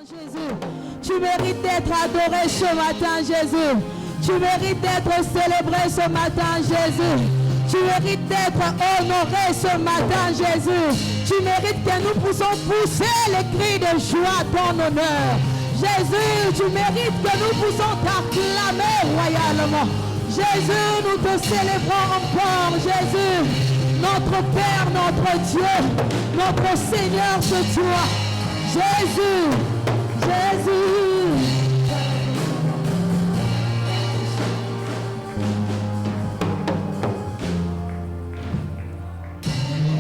Jésus, tu mérites d'être adoré ce matin, Jésus. Tu mérites d'être célébré ce matin, Jésus. Tu mérites d'être honoré ce matin, Jésus. Tu mérites que nous puissions pousser les cris de joie à ton honneur. Jésus, tu mérites que nous puissions t'acclamer royalement. Jésus, nous te célébrons encore, Jésus. Notre Père, notre Dieu, notre Seigneur, c'est toi. Jésus, Jésus.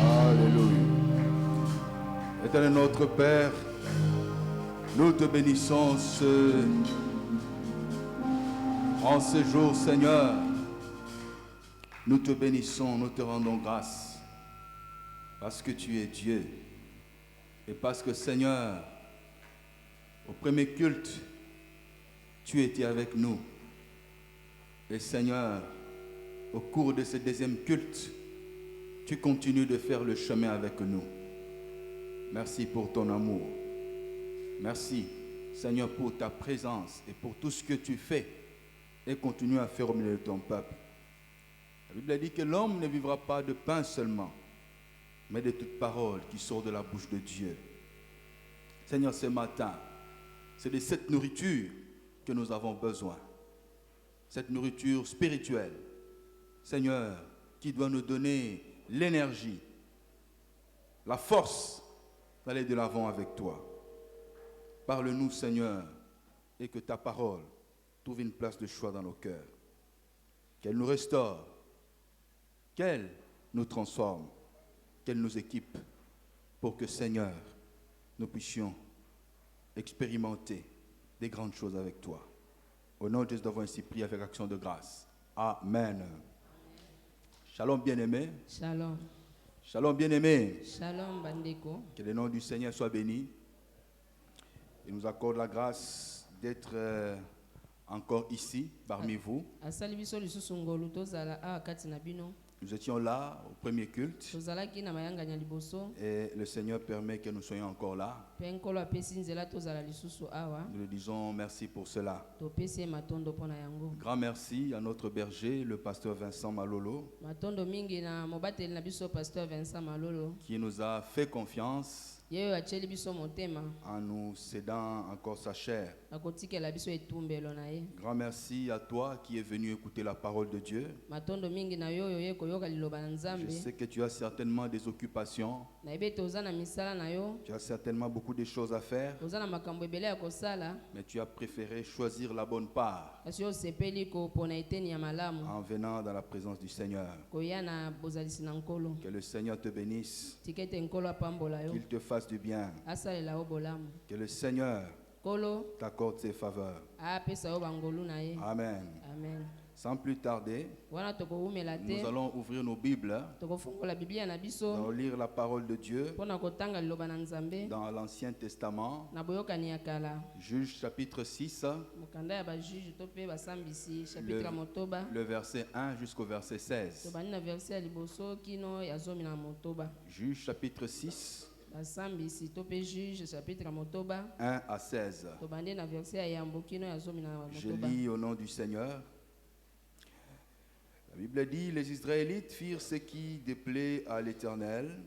Alléluia. Éternel notre Père, nous te bénissons en ce jour, Seigneur. Nous te bénissons, nous te rendons grâce parce que tu es Dieu et parce que, Seigneur, au premier culte, tu étais avec nous. Et Seigneur, au cours de ce deuxième culte, tu continues de faire le chemin avec nous. Merci pour ton amour. Merci, Seigneur, pour ta présence et pour tout ce que tu fais et continue à faire au milieu de ton peuple. La Bible dit que l'homme ne vivra pas de pain seulement, mais de toute parole qui sort de la bouche de Dieu. Seigneur, ce matin, c'est de cette nourriture que nous avons besoin. Cette nourriture spirituelle, Seigneur, qui doit nous donner l'énergie, la force d'aller de l'avant avec toi. Parle-nous, Seigneur, et que ta parole trouve une place de choix dans nos cœurs. Qu'elle nous restaure, qu'elle nous transforme, qu'elle nous équipe pour que, Seigneur, nous puissions expérimenter des grandes choses avec toi. Au nom de Jésus, nous avons ainsi prié avec action de grâce. Amen. Shalom bien-aimé. Shalom. Shalom bien-aimé. Shalom bandeko. Que le nom du Seigneur soit béni. Il nous accorde la grâce d'être encore ici, parmi vous. Nous étions là au premier culte. Et le Seigneur permet que nous soyons encore là. Nous lui disons merci pour cela. Grand merci à notre berger, le pasteur Vincent Malolo, qui nous a fait confiance en nous cédant encore sa chair. Grand merci à toi qui es venu écouter la parole de Dieu. Je sais que tu as certainement des occupations. Tu as certainement beaucoup de choses à faire. Mais tu as préféré choisir la bonne part en venant dans la présence du Seigneur. Que le Seigneur te bénisse. Qu'il te fasse du bien. Que le Seigneur t'accorde ses faveurs. Amen. Sans plus tarder, nous allons ouvrir nos Bibles. Nous allons lire la parole de Dieu dans l'Ancien Testament. Juge chapitre 6, le verset 1 jusqu'au verset 16. Juge chapitre 6, 1 à 16. Je lis au nom du Seigneur. La Bible dit, les Israélites firent ce qui déplaît à l'Éternel,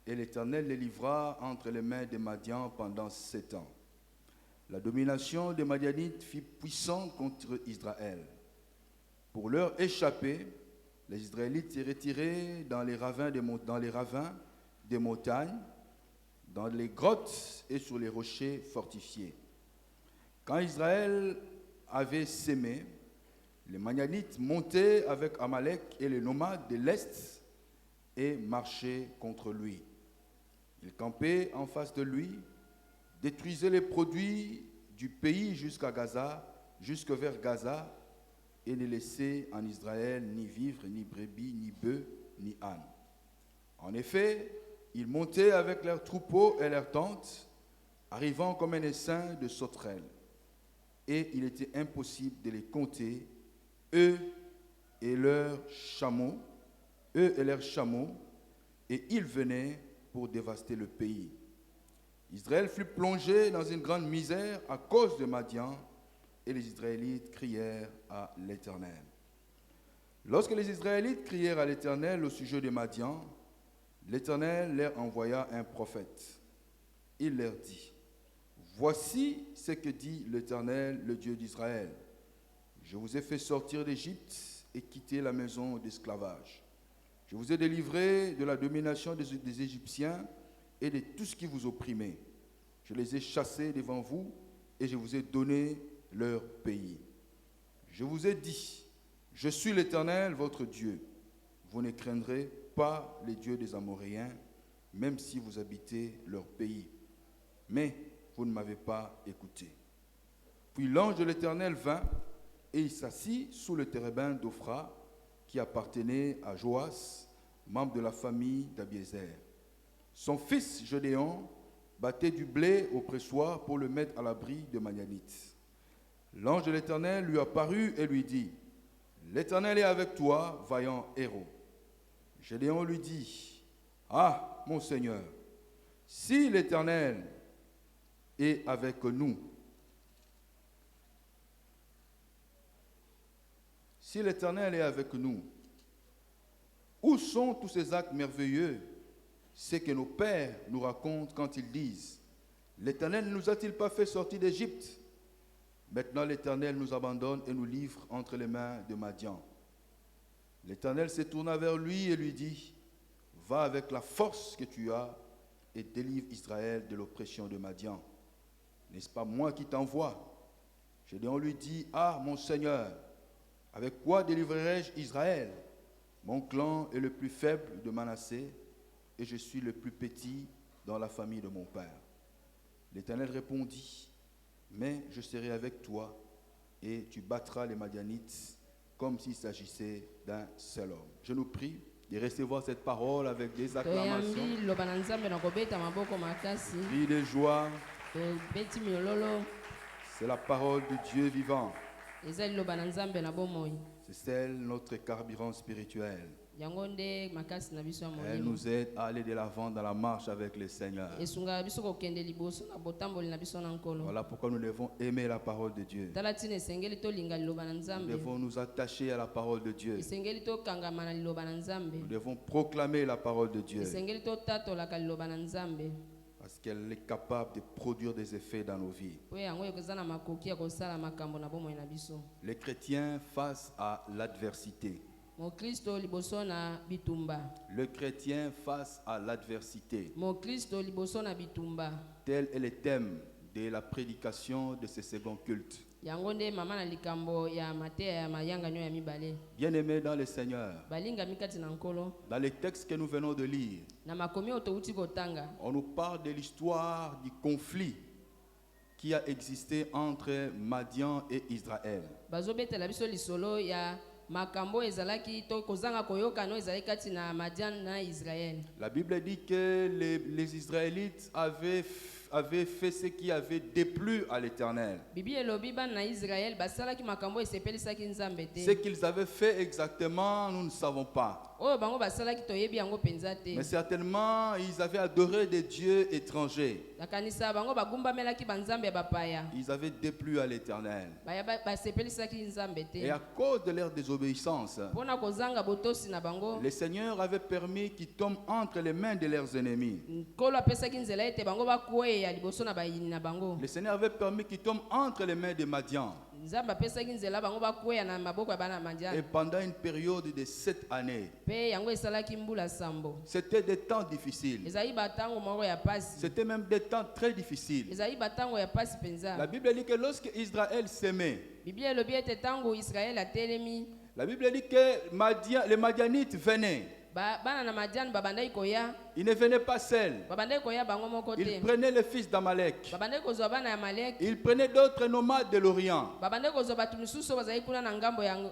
et l'Éternel les livra entre les mains des Madians pendant 7 ans. La domination des Madianites fut puissante contre Israël. Pour leur échapper, les Israélites se retiraient dans les ravins des montagnes, dans les grottes et sur les rochers fortifiés. Quand Israël avait sémé, les Madianites montaient avec Amalek et les nomades de l'Est et marchaient contre lui. Ils campaient en face de lui, détruisaient les produits du pays jusque vers Gaza, et ne laissaient en Israël ni vivres, ni brebis, ni bœufs, ni ânes. En effet, ils montaient avec leurs troupeaux et leurs tentes, arrivant comme un essaim de sauterelles. Et il était impossible de les compter, eux et leurs chameaux, et ils venaient pour dévaster le pays. Israël fut plongé dans une grande misère à cause de Madian, et les Israélites crièrent à l'Éternel. Lorsque les Israélites crièrent à l'Éternel au sujet de Madian, l'Éternel leur envoya un prophète. Il leur dit, « Voici ce que dit l'Éternel, le Dieu d'Israël. Je vous ai fait sortir d'Égypte et quitter la maison d'esclavage. Je vous ai délivré de la domination des Égyptiens et de tout ce qui vous opprimait. Je les ai chassés devant vous et je vous ai donné leur pays. Je vous ai dit, je suis l'Éternel, votre Dieu. Vous ne craindrez pas les dieux des Amoréens, même si vous habitez leur pays. Mais vous ne m'avez pas écouté. » Puis l'ange de l'Éternel vint et il s'assit sous le térébinthe d'Ophra qui appartenait à Joas, membre de la famille d'Abiézer. Son fils Gédéon battait du blé au pressoir pour le mettre à l'abri de Madianites. L'ange de l'Éternel lui apparut et lui dit, « L'Éternel est avec toi, vaillant héros. » Gédéon lui dit, « Ah, mon Seigneur, si l'Éternel est avec nous, si l'Éternel est avec nous, où sont tous ces actes merveilleux, ce que nos pères nous racontent quand ils disent, l'Éternel ne nous a-t-il pas fait sortir d'Égypte? Maintenant l'Éternel nous abandonne et nous livre entre les mains de Madian. L'Éternel se tourna vers lui et lui dit, va avec la force que tu as et délivre Israël de l'oppression de Madian. N'est-ce pas moi qui t'envoie? Gédéon lui dit, ah mon Seigneur, avec quoi délivrerai-je Israël? Mon clan est le plus faible de Manassé et je suis le plus petit dans la famille de mon père. L'Éternel répondit, mais je serai avec toi et tu battras les Madianites comme s'il s'agissait d'un seul homme. Je nous prie de recevoir cette parole avec des acclamations, cris de joie. C'est la parole de Dieu vivant. C'est celle de notre carburant spirituel. Elle nous aide à aller de l'avant dans la marche avec le Seigneur. Voilà pourquoi nous devons aimer la parole de Dieu. Nous devons nous attacher à la parole de Dieu. Nous devons proclamer la parole de Dieu. Parce qu'elle est capable de produire des effets dans nos vies. Les chrétiens face à l'adversité. Le chrétien face à l'adversité. Tel est le thème de la prédication de ce second culte. Bien-aimés dans le Seigneur, dans les textes que nous venons de lire, on nous parle de l'histoire du conflit qui a existé entre Madian et Israël. La Bible dit que les Israélites avaient fait ce qui avait déplu à l'Éternel. Ce qu'ils avaient fait exactement, nous ne savons pas. Mais certainement, ils avaient adoré des dieux étrangers. Ils avaient déplu à l'Éternel. Et à cause de leur désobéissance, le Seigneur avait permis qu'ils tombent entre les mains de leurs ennemis. Le Seigneur avait permis qu'ils tombent entre les mains de Madian. Et pendant une période de 7 années, c'était des temps difficiles. C'était même des temps très difficiles. La Bible dit que lorsque Israël s'aimait, la Bible dit que les Madianites venaient. Ils ne venaient pas seuls. Ils prenaient le fils d'Amalek. Ils prenaient d'autres nomades de l'Orient.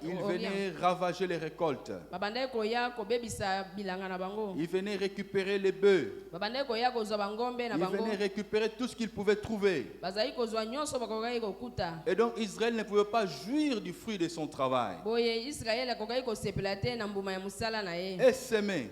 Ils venaient ravager les récoltes. Ils venaient récupérer les bœufs. Ils venaient récupérer tout ce qu'ils pouvaient trouver. Et donc Israël ne pouvait pas jouir du fruit de son travail. Et s'aimer.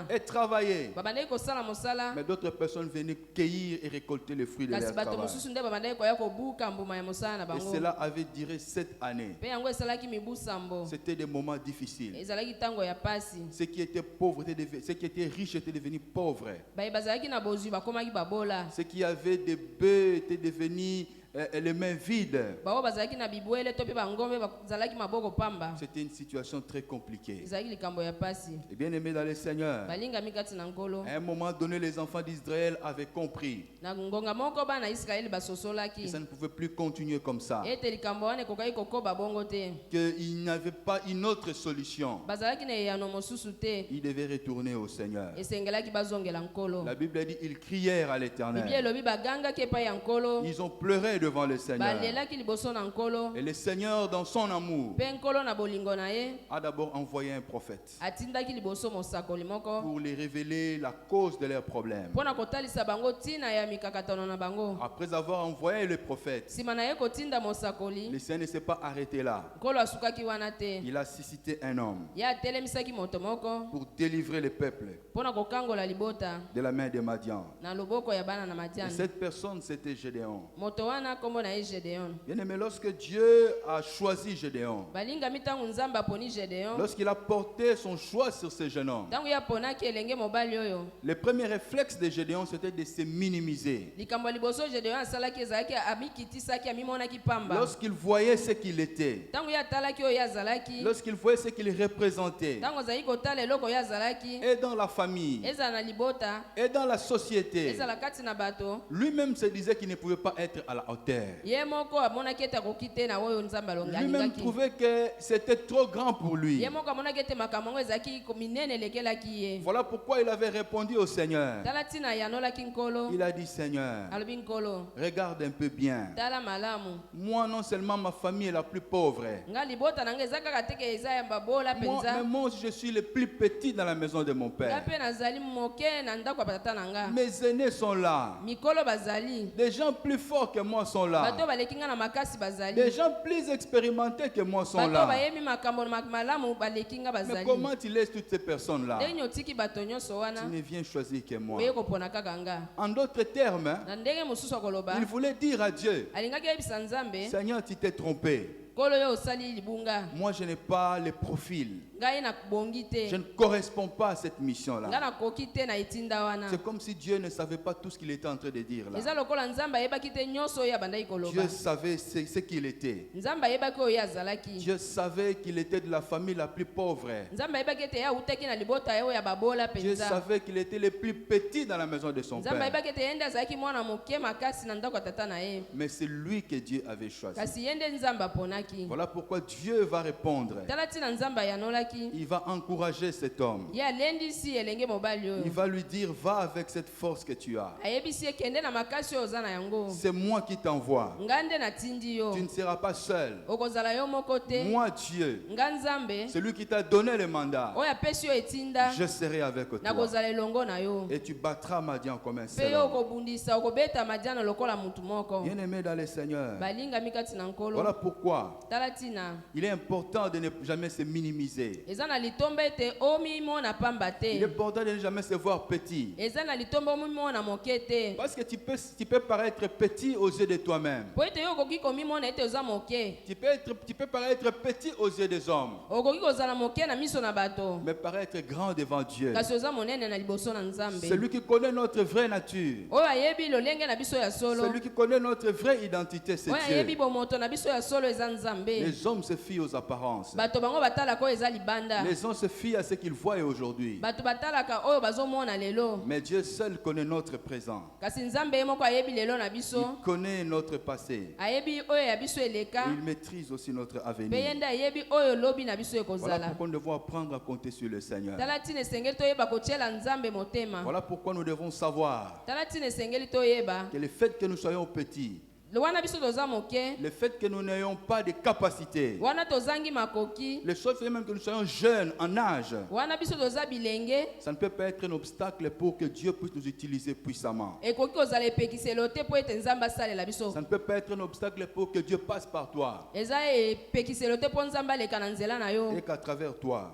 et travailler. babandaki kosala mosala Mais d'autres personnes venaient cueillir et récolter les fruits de kasi leur bato travail. mosusu nde babandaki koya kobuka mbuma ya mosala na Et bango cela avait duré 7 années. mpe yango esalaki mibu sambo C'était des moments difficiles. ezalaki ntango ya pasi Ceux qui étaient pauvres, ceux qui étaient riches étaient devenus pauvres. baye bazalaki na bozwi bakomaki babola Ceux qui avaient des bœufs étaient devenus les mains vides. bao bazalaki na bibwele to mpe bangombe bazalaki maboko pamba C'était une situation très compliquée. ezalaki likambo ya pasi Et bien aimé dans le Seigneur, balingami kati na nkolo à un moment donné, les enfants d'Israël avaient compris na ngonga moko bana israeli que basosolaki ça ne pouvait plus continuer comme ça. ete likambo wana ekokaki kokoba bongo te Qu'il n'avait pas une autre solution. bazalaki na eyano mosusu te Ils devaient retourner au Seigneur. esengelaki bazongela nkolo La Bible dit ils crièrent à biblia l'Éternel. elobi bagangaki epai ya nkolo Ils ont pleuré devant le Seigneur. balelaki liboso na nkolo Et le Seigneur, dans son amour, mpe nkolo na bolingo na ye a d'abord envoyé un prophète atindaki liboso mosakoli moko pour les révéler la cause de leurs problèmes. mpo na kotalisa bango ntina ya mikakatano na bango Après avoir envoyé le prophète, nsima na ye kotinda mosakoli le Seigneur ne s'est pas arrêté là. nkolo asukaki wana te Il a suscité un homme ye atelemisaki moto moko pour délivrer le peuple mpo na kokangola libota de la main de Madian. na loboko ya bana na Et madiani cette personne, c'était Gédéon. moto wana nkombo na ye gedeon Bien aimé, lorsque Dieu a choisi Gédéon, balingami ntango nzambe aponi gedeon lorsqu'il a porté son choix sur ce jeune homme, ntango ye aponaki elenge mobali oyo le premier réflexe de Gédéon, c'était de se minimiser. likambo ya liboso gedeon asalaki ezalaki amikitisaki amimonaki pamba Lorsqu'il voyait ce qu'il était, ntango ye atalaki oyo ye azalaki lorsqu'il voyait ce qu'il représentait, ntango ozalaki kotala eloko oyo azalaki et dans la famille, ezala na libota et dans la société, ezala kati na bato lui-même se disait qu'il ne pouvait pas être à la hauteur. ye moko amonaki ete akoki te na oyo nzambe Lui-même alingaki trouvait que c'était trop grand pour lui. ye moko amonaki ete makambo yango ezalaki minene elekelaki ye Voilà pourquoi il avait répondu au Seigneur. tala ntina yanolaki nkolo Il a dit, Seigneur, alobi nkolo regarde un peu bien. tala malamu Moi, non seulement ma famille est la plus pauvre, nga libota na nga eza kaka teke eza ya babola mais mpenza moi aussi, je suis le plus petit dans la maison de mon nga père. mpe nazali moke na ndako ya batata na nga Mes aînés sont là. mikolo bazali Des gens plus forts que moi sont bato là. baleki nga na makasi bazali Des gens plus expérimentés que moi sont bato là. bayebi makambo malamu baleki nga Mais bazali comment tu laisses toutes ces personnes-là? ndenge otiki bato nyonso wana Tu ne viens choisir que moi. oye kopona kaka nga En d'autres termes, na ndenge mosusu akoloba il voulait dire à Dieu, alingaki yebisa nzambe Seigneur, tu t'es trompé. nkolo yo osali libunga Moi, je n'ai pas le profil. ngai nakobongi te Je ne corresponds pas à cette nga mission-là. nakoki te na etinda wana C'est comme si Dieu ne savait pas tout ce qu'il était en train de dire là. eza lokola nzambe ayebaki te nyonso oyo abandaki koloba Dieu savait ce qu'il était. nzambe ayebaki oyo azalaki Dieu savait qu'il était de la famille la plus pauvre. nzambe ayebaki ete ye awutaki na libota ye oyo ya babola Dieu mpenza savait qu'il était le plus petit dans la maison de son nzambe père. ayebaki ete ye nde azalaki mwana moke makasi na ndako ya tata na ye Mais c'est lui que Dieu avait choisi. kasi ye nde nzambe aponaki Voilà pourquoi Dieu va répondre. tala ntina nzambe ayanolaki Il va encourager cet homme. ye alendisi elenge mobali Il oyo va lui dire, va avec cette force que tu as. ayebisi ye kende na makasi oyo oza na yango C'est moi qui t'envoie. nga nde natindi yo Tu ne seras pas seul. okozala yo moko te Moi, Dieu, nga nzambe celui qui t'a donné le mandat, oyo apesi yo etinda je serai avec toi. nakozala elongo na yo Et tu battras Madian comme un mpe seul yo homme. okobundisa okobeta madiana lokola mutu moko Bien-aimé dans le Seigneur, balingami kati na nkolo voilà pourquoi tala ntina il est important de ne jamais se minimiser. eza na litomba ete omimona pamba Il est te important de ne jamais se voir petit. eza na litomba omimona moke te Parce que tu peux paraître petit aux yeux de toi-même. po ete yo okoki komimona ete oza moke Tu peux paraître petit aux yeux des hommes, okoki kozala moke na miso na bato mais paraître grand devant Dieu. kasi oza monene na liboso na nzambe Celui qui connaît notre vraie nature, oyo ayebi lolenge na biso ya solo celui qui connaît notre vraie identité, c'est oyo ayebi Dieu. bomoto na biso ya solo eza nzambe Les hommes se fient aux apparences. bato bango batalaka oyo eza libanda Les hommes se fient à ce qu'ils voient aujourd'hui. bato batalaka oyo bazomona lelo Mais Dieu seul connaît notre présent. kasi nzambe ye moko ayebi lelo na Il biso connaît notre passé. ayebi oyo ya biso eleka Il maîtrise aussi notre mpe ye avenir. nde ayebi oyo lobi na biso Voilà ekozala pourquoi nous devons apprendre à compter sur le Seigneur. tala ntina esengeli toyeba kotiela nzambe motema Voilà pourquoi nous devons savoir tala ntina esengeli toyeba que le fait que nous soyons petits, wana biso toza moke le fait que nous n'ayons pas de capacité, wana tozangi makoki le fait même que nous soyons jeunes en âge, wana biso toza bilenge ça ne peut pas être un obstacle pour que Dieu puisse nous utiliser puissamment. ekoki kozala epekiselo te mpo ete nzambe asalela biso Ça ne peut pas être un obstacle pour que Dieu passe par toi eza epekiselo te mpo nzambe aleka na nzela na yo et qu'à travers toi,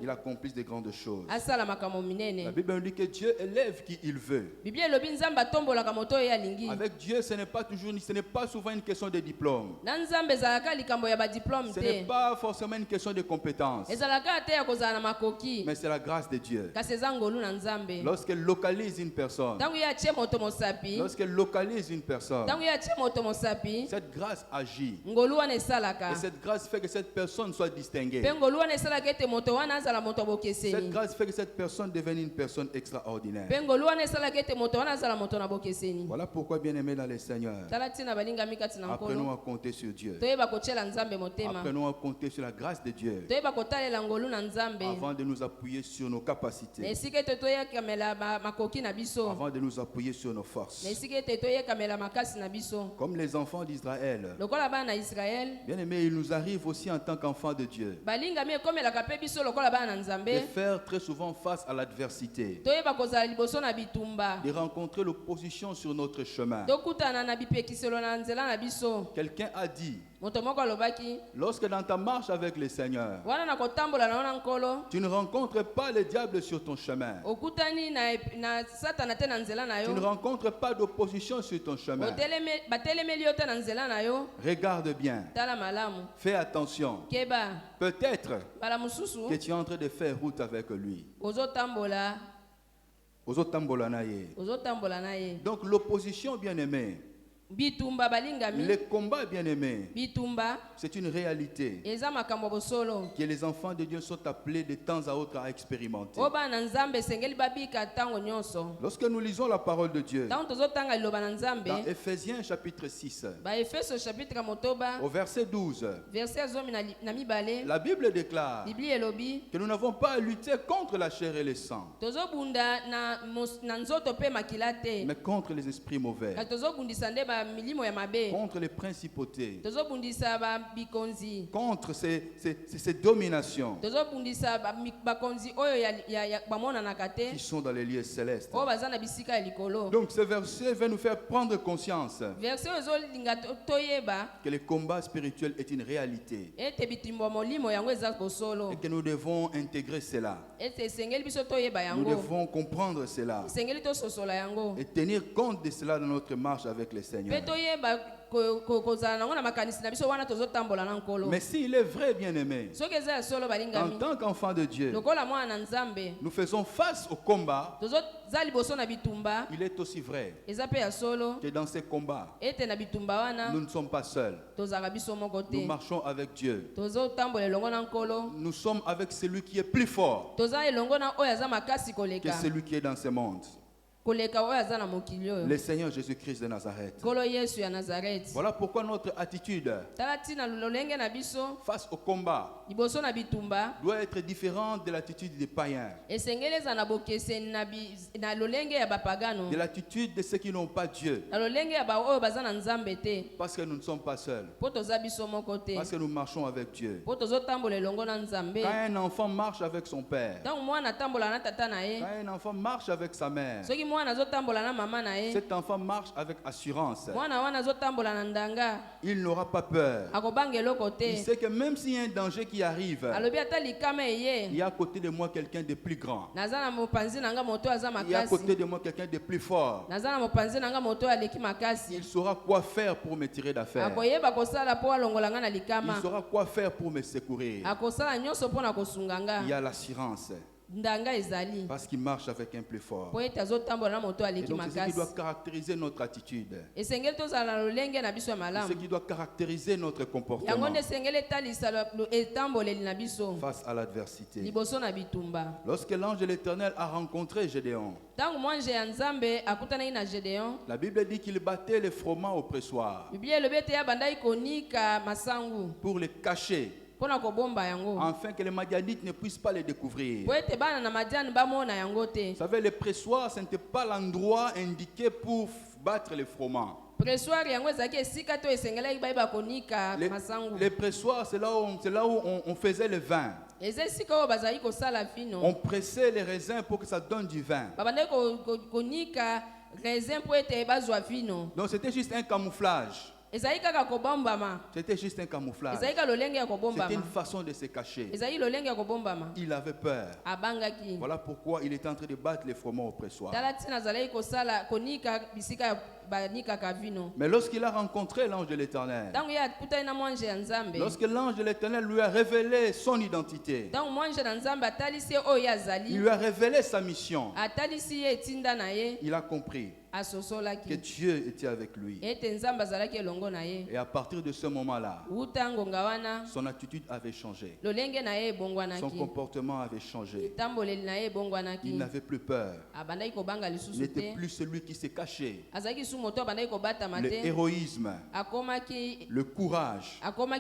il accomplisse de grandes choses. La La Bible nous dit que Dieu élève qui il veut. Avec Dieu, ce n'est pas souvent une question de diplôme. Ce n'est pas forcément une question de compétences. Mais c'est la grâce de Dieu. Lorsqu'elle localise une personne, cette grâce agit. Et cette grâce fait que cette personne soit distinguée. Cette grâce fait que cette personne devienne une personne extraordinaire. Voilà pourquoi, bien-aimés dans le Seigneur, apprenons à compter sur Dieu. Apprenons à compter sur la grâce de Dieu avant de nous appuyer sur nos capacités, avant de nous appuyer sur nos forces. Comme les enfants d'Israël, bien-aimés, il nous arrive aussi en tant qu'enfants de Dieu de faire très souvent face à l'adversité, de rencontrer l'opposition sur notre chemin. Quelqu'un a dit, lorsque dans ta marche avec le Seigneur, tu ne rencontres pas le diable sur ton chemin, tu ne rencontres pas d'opposition sur ton chemin, regarde bien, fais attention, peut-être que tu es en train de faire route avec lui. Donc l'opposition, bien-aimé, les combats, bien-aimés, c'est une réalité que les enfants de Dieu sont appelés de temps à autre à expérimenter. Lorsque nous lisons la parole de Dieu dans Ephésiens chapitre 6 au verset 12, la Bible déclare que nous n'avons pas à lutter contre la chair et le sang, mais contre les esprits mauvais, contre les principautés, contre ces dominations qui sont dans les lieux célestes. Donc ce verset va nous faire prendre conscience que le combat spirituel est une réalité et que nous devons intégrer cela. Nous devons comprendre cela et tenir compte de cela dans notre marche avec le Seigneur. Mais s'il est vrai, bien-aimé, en tant qu'enfant de Dieu, nous faisons face au combat. Il est aussi vrai que dans ces combats, nous ne sommes pas seuls. Nous marchons avec Dieu. Nous sommes avec celui qui est plus fort que celui qui est dans ce monde. Le Seigneur Jésus-Christ de Nazareth. Voilà pourquoi notre attitude face au combat doit être différente de l'attitude des païens, de l'attitude de ceux qui n'ont pas Dieu, parce que nous ne sommes pas seuls, parce que nous marchons avec Dieu. Quand un enfant marche avec son père, quand un enfant marche avec sa mère, cet enfant marche avec assurance. Il n'aura pas peur. Il sait que même s'il y a un danger qui arrive, il y a à côté de moi quelqu'un de plus grand. Il y a à côté de moi quelqu'un de plus fort. Il saura quoi faire pour me tirer d'affaire. Il saura quoi faire pour me secourir. Il y a l'assurance. Parce qu'il marche avec un plus fort. Et donc c'est ce qui doit caractériser notre attitude. C'est ce qui doit caractériser notre comportement face à l'adversité. Lorsque l'ange de l'Éternel a rencontré Gédéon, la Bible dit qu'il battait les froment au pressoir pour les cacher, afin que les Madianites ne puissent pas les découvrir. Vous savez, le pressoir, ce n'était pas l'endroit indiqué pour battre les froment. Les pressoirs, c'est là où on faisait le vin. On pressait les raisins pour que ça donne du vin. Donc c'était juste un camouflage. ezali kaka kobombama, C'était juste un camouflage. ezali kaka lolenge ya C'était kobombama, une façon de se cacher. ezali lolenge ya kobombama. Il avait peur. Abangaki. Voilà pourquoi il était en train de battre les froment oppressoires. Tala tina azalaki kosala konika bisika ya banikaka vino. Mais lorsqu'il a rencontré l'ange de l'Éternel, Ntango ye akutani na mwanje ya Nzambe, lorsque l'ange de l'Éternel lui a révélé son identité, ntango mwanje na Nzambe atalisi ye oyo il azali, lui a révélé sa mission, atalisi ye etinda na ye, il a compris que asosolaki Dieu était avec lui. ete Nzambe azalaki elongo na ye. Et à partir de ce moment-là, Wuta ngonga wana son attitude avait changé. lolenge na ye Son ebongwanaki, comportement avait changé. tamboleli na ye Il ebongwanaki, n'avait plus peur. abandaki kobanga Il lisusu n'était te, plus celui qui s'est caché. azalaki su moto abandaki kobatama Le te, héroïsme, akomaki le courage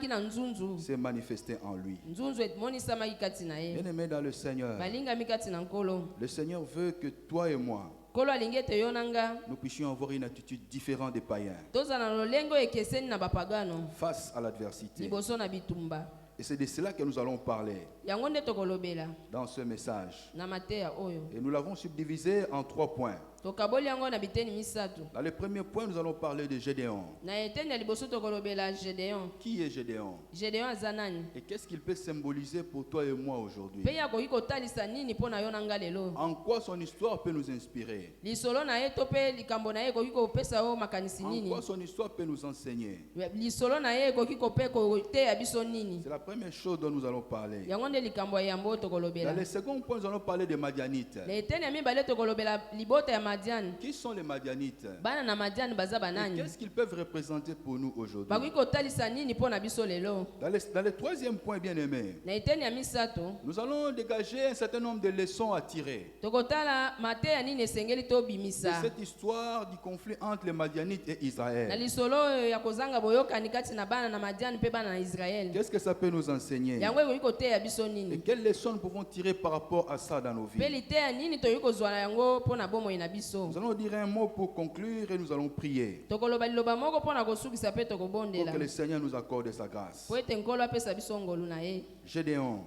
na nzunzu, s'est manifesté en lui. nzunzu emonisamaki kati na ye. Bien-aimé dans le Seigneur, Balingami kati na nkolo, le Seigneur veut que toi et moi, nkolo alingi ete yo na nga nous puissions avoir une attitude différente des païens tozala na lolenge oyo ekeseni na bapagano face à l'adversité. liboso na bitumba. Et c'est de cela que nous allons parler Yango nde tokolobela dans ce message. na mateya oyo, Et nous l'avons subdivisé en 3 points. tokaboli yango na biteni misato. Dans le premier point, nous allons parler de Gédéon. Na eteni ya liboso tokolobela Gédéon. Qui est Gédéon? Gédéon aza nani? Et qu'est-ce qu'il peut symboliser pour toi et moi aujourd'hui? Mpe akoki kotalisa nini mpo na yo na nga lelo? En quoi son histoire peut nous inspirer? Lisolo na ye to mpe likambo na ye ekoki kopesa yo makanisi En nini? quoi son histoire peut nous enseigner? Lisolo na ye ekoki kope koteya biso nini? C'est la première chose dont nous allons parler. Yango nde likambo ya yambo oyo tokolobela. Dans le second point, nous allons parler des Madianites. Na eteni ya mibale tokolobela libota ya Madiani. Qui sont les Madianites? Bana na Madiani baza Et banani? qu'est-ce qu'ils peuvent représenter pour nous aujourd'hui? Bakoki kotalisa nini mpo na biso lelo? Dans le troisième point, bien aimé, Na eteni ya misato nous allons dégager un certain nombre de leçons à tirer tokotala mateya nini esengeli de tobimisa cette histoire du conflit entre les Madianites et na Israël. lisolo oyo ya kozanga boyokani kati na bana na Madiani mpe bana na Israeli. Qu'est-ce que ça peut nous enseigner? Yango ekoki koteya biso Et nini? quelles leçons nous pouvons tirer par rapport à ça dans nos Mpe vies? liteya nini toyoki kozwa na yango mpo na bomoi na biso? Nous allons dire un mot pour conclure et nous allons prier Tokoloba liloba moko mpo na kosukisa mpe pour tokobondela que le Seigneur nous accorde sa grâce. po ete nkolo apesa biso ngolu na ye. Gédéon.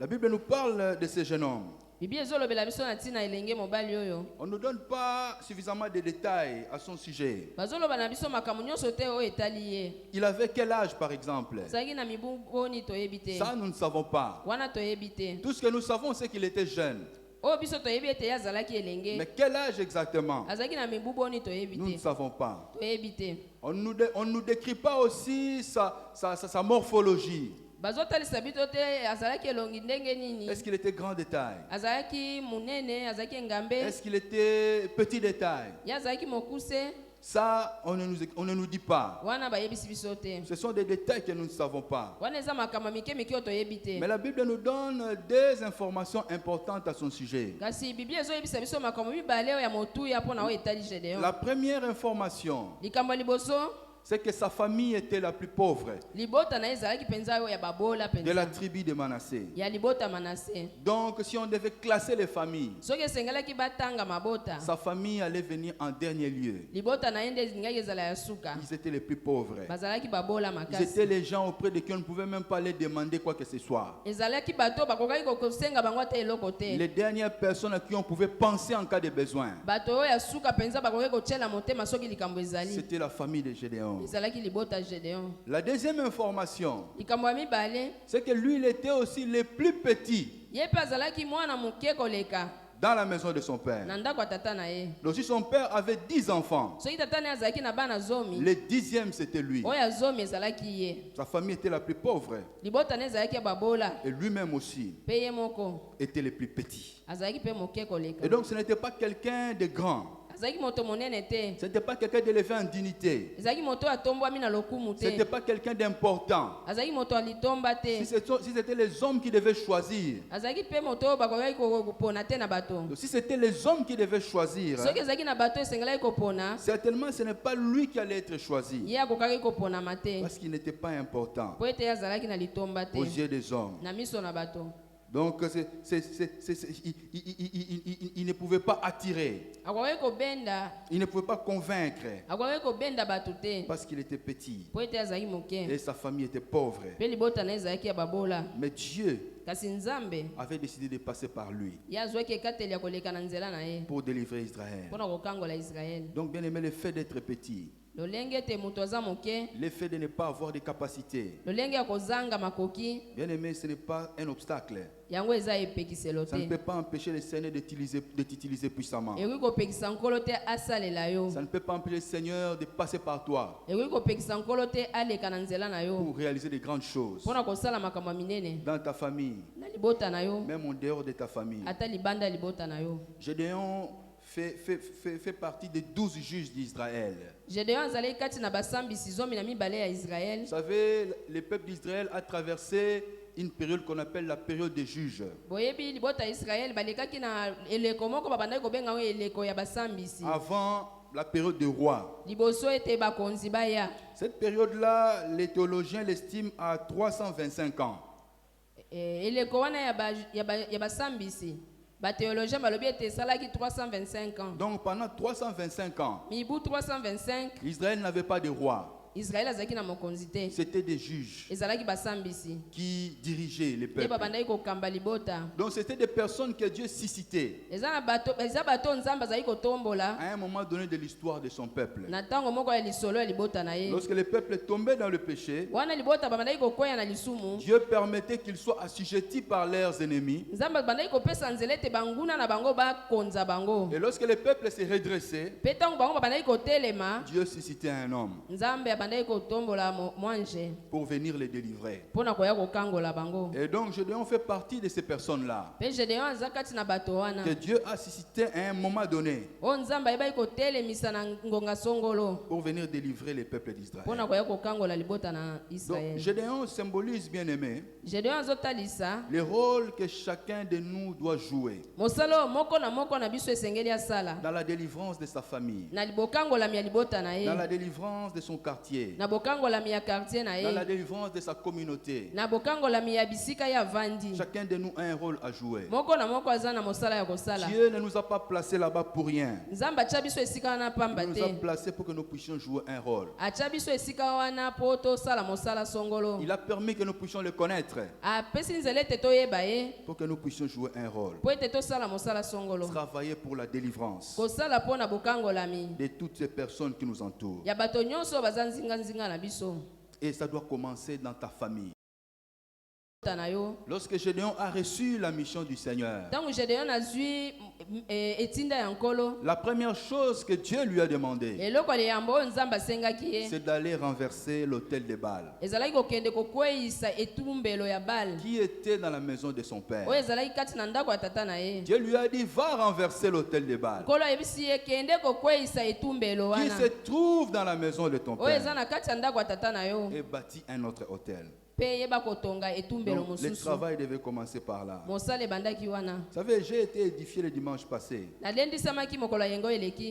La Bible nous parle de ce jeune homme. Bibi ezolobela biso na ntina elenge mobali oyo. On ne nous donne pas suffisamment de détails à son sujet. Bazoloba na biso makambo nyonso te oyo etali ye. Il avait quel âge, par exemple? Azalaki na mibu boni toyebi te. Ça, nous ne savons pas. Wana toyebi te. Tout ce que nous savons, c'est qu'il était jeune. Oyo biso toyebi ete ye azalaki Mais elenge. quel âge exactement? Azalaki na mibu boni toyebi Nous ne te. savons pas. Toyebi te. On ne nous décrit pas aussi sa morphologie. Bazotalisa biso te azalaki elongi ndenge nini? Est-ce qu'il était grand de taille? Azalaki munene, azalaki ngambe, Est-ce qu'il était petit de taille? ye azalaki mokuse, Ça, on ne nous dit pas. wana bayebisi biso te. Ce sont des détails que nous ne savons pas. Wana eza makambo mike mike oyo toyebi te. Mais la Bible nous donne des informations importantes à son sujet. Kasi Biblia ezoyebisa biso makambo mibale oyo ya motuya mpo na oyo etali Gédéon. La première information, Likambo ya liboso, c'est que sa famille était la plus pauvre libota na ye ezalaki mpenza oyo ya babola de la mpenza. tribu de Manassé. Ya libota Manase. Donc, si on devait classer les familles, Soki esengelaki batanga mabota, sa famille allait venir en dernier lieu. libota na ye nde ezingaki ezala ya suka. Ils étaient les plus pauvres. Bazalaki babola Ils makasi. étaient les gens auprès de qui on ne pouvait même pas les demander quoi que ce soit. Ezalaki bato bakokaki kosenga bango ata eloko te. Les dernières personnes à qui on pouvait penser en cas de besoin, Bato oyo ya suka mpenza bakokaki kotiela motema soki likambo ezali. c'était la famille de Gédéon. Ezalaki libota Gédéon. La deuxième information, Likambo ya mibale, c'est que lui, il était aussi le plus petit ye mpe azalaki mwana moke koleka dans la maison de son père. na ndako ya tata na ye. Aussi, son père avait 10 enfants. Soki tata na ye azalaki na bana zomi, Le 10e, c'était lui. oyo ya zomi ezalaki ye. Sa famille était la plus pauvre. Libota na ye ezalaki ya babola, Et lui-même aussi mpe ye moko était le plus petit. azalaki mpe moke koleka. Et donc, ce n'était pas quelqu'un de grand. Azalaki moto monene te, Ce n'était pas quelqu'un d'élevé en dignité. ezalaki moto oyo atombwami na lokumu Ce n'était te, pas quelqu'un d'important. azalaki moto ya litomba Si te, c'était les hommes qui devaient choisir, azalaki mpe moto oyo bakokaki kopona te na bato. si c'était les hommes qui devaient choisir, Soki ezalaki na bato esengelaki kopona, certainement ce n'est pas lui qui allait être choisi. ye akokaki koponama te, Parce qu'il n'était pas important po ete ye azalaki na litomba te aux yeux des hommes. na miso na bato. Donc, il ne pouvait pas attirer, Akokaki kobenda, il ne pouvait pas convaincre akokaki kobenda bato te, parce qu'il était petit po ete azalaki moke, et sa famille était pauvre. mpe libota na ye ezalaki ya babola. Mais Dieu Kasi Nzambe avait décidé de passer par lui ye azwaki ekateli ya koleka na nzela na ye pour délivrer Israël. mpo na kokangola Israele. Donc, bien aimé, le fait d'être petit L'effet de ne pas avoir de capacité. Bien aimé, ce n'est pas un obstacle. Ça ne peut pas empêcher le Seigneur de t'utiliser puissamment. Ça ne peut pas empêcher le Seigneur de passer par toi pour réaliser de grandes choses dans ta famille, même en dehors de ta famille. Gédéon fait partie des 12 juges d'Israël. Vous savez, le peuple d'Israël a traversé une période qu'on appelle la période des juges. Avant la période des rois. Cette période-là, les théologiens l'estiment à 325 ans. Donc pendant 325 ans, Israël n'avait pas de roi. C'était des juges qui dirigeaient les peuples. Donc c'était des personnes que Dieu suscitait à un moment donné de l'histoire de son peuple. Lorsque le peuple tombait dans le péché, Dieu permettait qu'ils soient assujettis par leurs ennemis. Et lorsque le peuple s'est redressé, Dieu suscitait un homme pour venir les délivrer. Et donc Gédéon fait partie de ces personnes-là que Dieu a suscité à un moment donné pour venir délivrer les peuples d'Israël. Donc Gédéon symbolise, bien aimé, le rôle que chacun de nous doit jouer dans la délivrance de sa famille, dans la délivrance de son quartier, dans la délivrance de sa communauté. Chacun de nous a un rôle à jouer. Dieu ne nous a pas placés là-bas pour rien. Il nous a placés pour que nous puissions jouer un rôle. Il a permis que nous puissions le connaître pour que nous puissions jouer un rôle. Travailler pour la délivrance de toutes ces personnes qui nous entourent. Et ça doit commencer dans ta famille. Lorsque Gédéon a reçu la mission du Seigneur, la première chose que Dieu lui a demandé, c'est d'aller renverser l'autel de Baal qui était dans la maison de son père. Dieu lui a dit, va renverser l'autel de Baal qui se trouve dans la maison de ton père et bâtit un autre autel. Donc, le travail devait commencer par là. Vous savez, j'ai été édifié le dimanche passé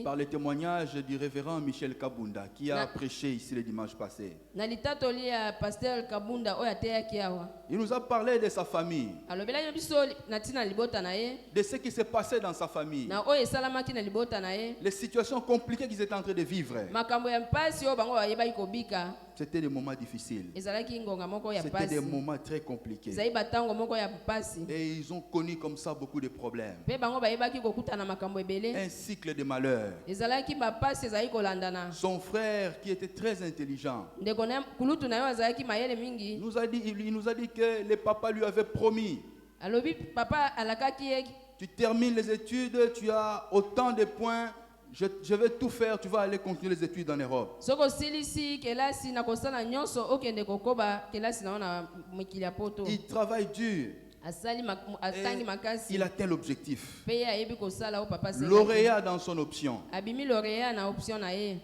par le témoignage du révérend Michel Kabunda qui a prêché ici le dimanche passé. Il nous a parlé de sa famille, de ce qui s'est passé dans sa famille, les situations compliquées qu'ils étaient en train de vivre. C'était des moments difficiles. C'était des moments très compliqués. Et ils ont connu comme ça beaucoup de problèmes. Un cycle de malheur. Son frère, qui était très intelligent, il nous a dit que le papa lui avait promis, tu termines les études, tu as autant de points, je vais tout faire, tu vas aller continuer les études en Europe. Il travaille dur. Il atteint l'objectif. Lauréat dans son option.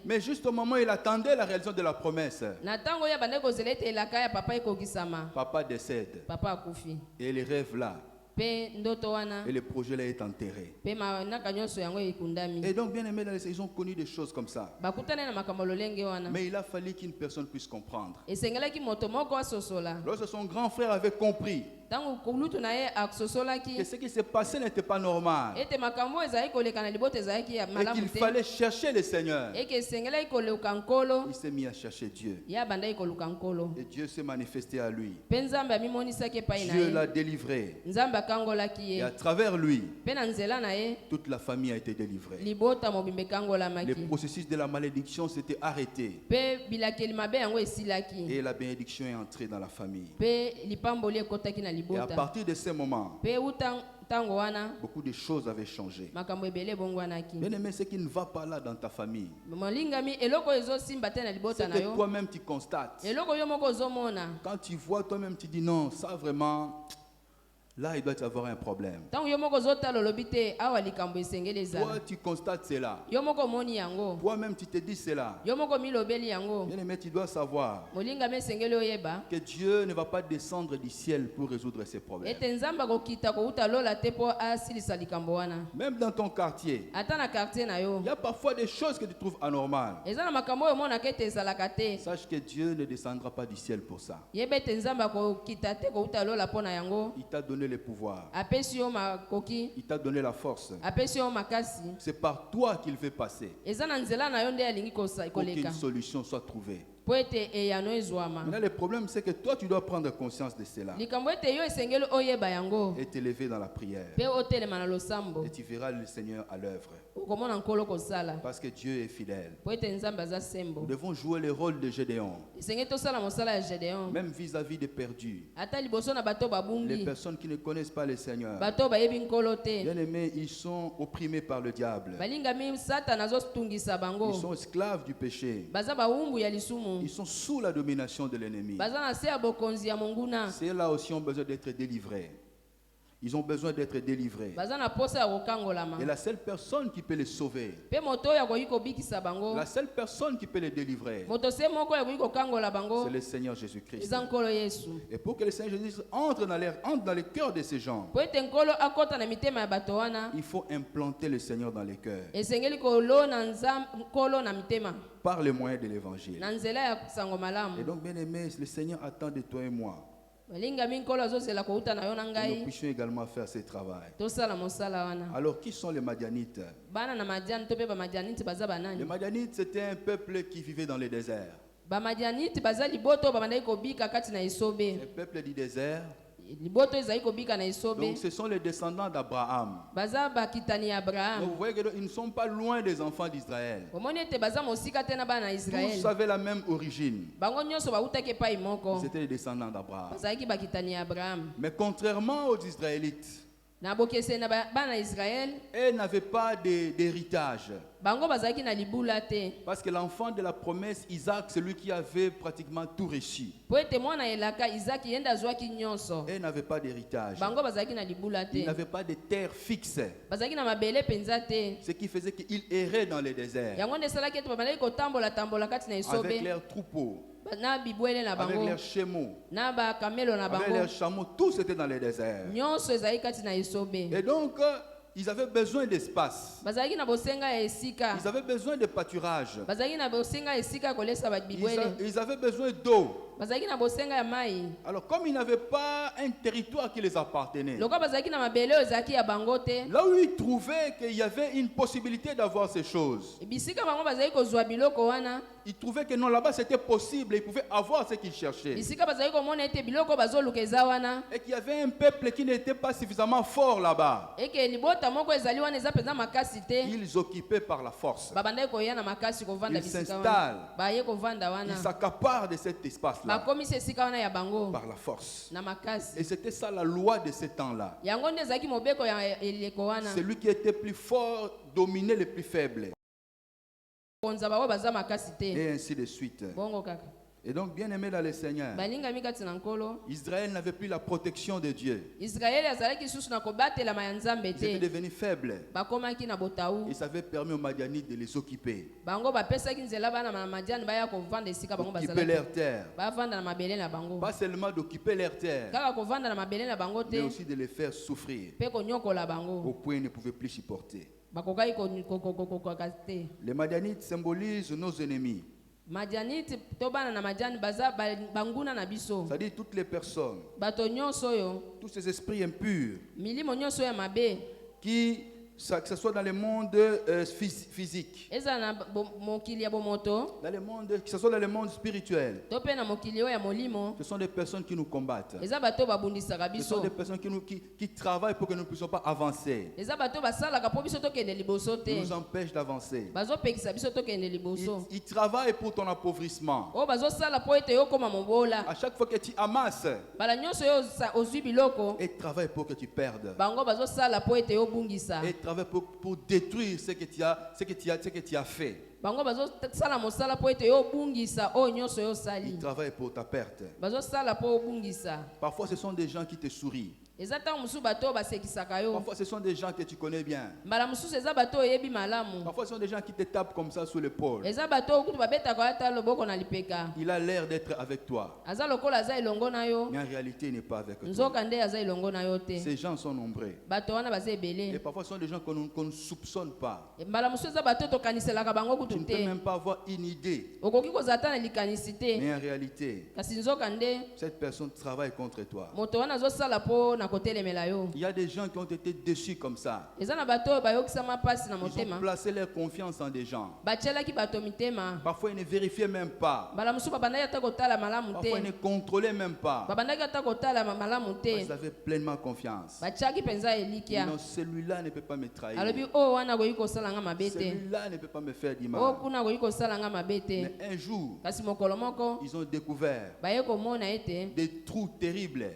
Mais juste au moment où il attendait la réalisation de la promesse, papa décède. Et les rêves là, et le projet là est enterré. Et donc, bien aimé, ils ont connu des choses comme ça. Mais il a fallu qu'une personne puisse comprendre. Lorsque son grand frère avait compris que ce qui s'est passé n'était pas normal et qu'il fallait chercher le Seigneur, il s'est mis à chercher Dieu. Et Dieu s'est manifesté à lui. Dieu l'a délivré. Et à travers lui, toute la famille a été délivrée. Le processus de la malédiction s'était arrêté. Et la bénédiction est entrée dans la famille. Et à partir de ce moment, beaucoup de choses avaient changé. Bien aimé, ce qui ne va pas là dans ta famille, c'est que toi-même tu constates. Quand tu vois toi-même, tu dis non, ça vraiment, là il doit y avoir un problème. Toi tu constates cela. Toi-même tu te dis cela. Bien aimé, tu dois savoir que Dieu ne va pas descendre du ciel pour résoudre ces problèmes. Même dans ton quartier, il y a parfois des choses que tu trouves anormales. Sache que Dieu ne descendra pas du ciel pour ça. Il t'a donné le pouvoir. Il t'a donné la force. C'est par toi qu'il veut passer pour qu'une solution soit trouvée. Maintenant, le problème, c'est que toi, tu dois prendre conscience de cela et t'élever dans la prière. Et tu verras le Seigneur à l'œuvre. Parce que Dieu est fidèle. Nous devons jouer le rôle de Gédéon. Même vis-à-vis des perdus. Les personnes qui ne connaissent pas le Seigneur. Bien aimés, ils sont opprimés par le diable. Ils sont esclaves du péché. Ils sont sous la domination de l'ennemi. Ceux-là aussi ont besoin d'être délivrés. Ils ont besoin d'être délivrés. Et la seule personne qui peut les sauver, la seule personne qui peut les délivrer, c'est le Seigneur Jésus-Christ. Et pour que le Seigneur Jésus entre dans les cœurs de ces gens, il faut implanter le Seigneur dans les cœurs par le moyen de l'évangile. Et donc, bien aimé, le Seigneur attend de toi et moi que nous puissions également faire ce travail. Alors, qui sont les Madianites? Les Madianites, c'était un peuple qui vivait dans le désert. Un peuple du désert. Donc ce sont les descendants d'Abraham. Donc vous voyez qu'ils ne sont pas loin des enfants d'Israël. Tous avaient la même origine. Ils étaient les descendants d'Abraham. Mais contrairement aux Israélites, eux n'avaient pas d'héritage. Parce que l'enfant de la promesse, Isaac, c'est lui qui avait pratiquement tout reçu. Eux n'avaient pas d'héritage. Ils n'avaient pas de terre fixe. Ce qui faisait qu'ils erraient dans les déserts avec leurs troupeaux, avec leurs chameaux, avec leurs chameaux, tous étaient dans les déserts. Et donc, ils avaient besoin d'espace. Ils avaient besoin de pâturage. Ils avaient besoin d'eau. Alors, comme ils n'avaient pas un territoire qui les appartenait, là où ils trouvaient qu'il y avait une possibilité d'avoir ces choses, ils trouvaient que non, là-bas c'était possible, ils pouvaient avoir ce qu'ils cherchaient. Et qu'il y avait un peuple qui n'était pas suffisamment fort là-bas. Ils occupaient par la force. Ils s'installent. Ils s'accaparent de cet espace-là par la force. Et c'était ça la loi de ce temps-là. Celui qui était plus fort dominait les plus faibles. Et ainsi de suite. Et donc, bien aimé dans le Seigneur, Israël n'avait plus la protection de Dieu. Ils étaient devenus faibles. Et ça avait permis aux Madianites de les occuper. Occuper leur terre. Pas seulement d'occuper leur terre, mais aussi de les faire souffrir au point qu'ils ne pouvaient plus supporter. Les Madianites symbolisent nos ennemis. C'est-à-dire toutes les personnes, tous ces esprits impurs qui que ce soit dans le monde physique, eza na mokili ya bomoto dans le monde, que ce soit dans le monde spirituel. to pe na mokili oyo ya molimo. Ce sont des personnes qui nous combattent. Eza bato babundisaka Ce sont biso. des personnes qui travaillent pour que nous ne puissions pas avancer. Eza bato basalaka po biso tokende liboso Ils te. nous empêchent d'avancer. Bazopekisa biso tokende liboso. Ils travaillent pour ton appauvrissement. Oyo bazosala po ete yo okoma mobola. À chaque fois que tu amasses, Bala nyonso yo ozwi biloko. ils travaillent pour que tu perdes. Bango bazosala po ete yo bungisa. Ils travaillent pour détruire ce que tu as fait. Bango bazosala mosala po ete yo bungisa oyo nyonso yo Ils sali. travaillent pour ta perte. Bazosala po bungisa. Parfois, ce sont des gens qui te sourient. Eza ntango mosusu bato oyo basekisaka yo. Parfois, ce sont des gens que tu connais bien. Mbala mosusu eza bato oyo oyebi malamu. Parfois, ce sont des gens qui te tapent comme ça sur l'épaule. Eza bato oyo kutu babetaka ata loboko na lipeka. Il a l'air d'être avec toi. Aza lokola aza elongo na yo. Mais en réalité, il n'est pas avec toi. Nzoka nde aza elongo na yo te. Ces gens sont nombreux. Bato wana baza Et ebele. parfois, ce sont des gens qu'on ne soupçonne pas. Mbala mosusu eza bato oyo tokaniselaka bango Tu kutu ne peux te. même pas avoir une idée. Okoki kozala ata na likanisi te. Mais en réalité, Kasi nzoka nde cette personne travaille contre toi. moto wana azosala po na kotelemela yo. Il y a des gens qui ont été déçus comme ça. Eza na bato oyo bayokisama mpasi na Ils ont motema. placé leur confiance en des gens. Batielaki bato mitema. Parfois, ils ne vérifiaient même pas. Mbala mosusu babandaki ata kotala malamu Parfois, ils ne te. contrôlaient même pas. Babandaki ata kotala malamu te. Ils avaient pleinement confiance. Batiaki mpenza elikia. Non, celui-là ne peut pas me trahir. alobi oyo wana akoki kosala nga mabe te. Celui-là ne peut pas me faire du mal. Oyo kuna akoki kosala nga mabe te. Mais un jour, Kasi mokolo moko ils ont découvert baye komona ete des trous terribles,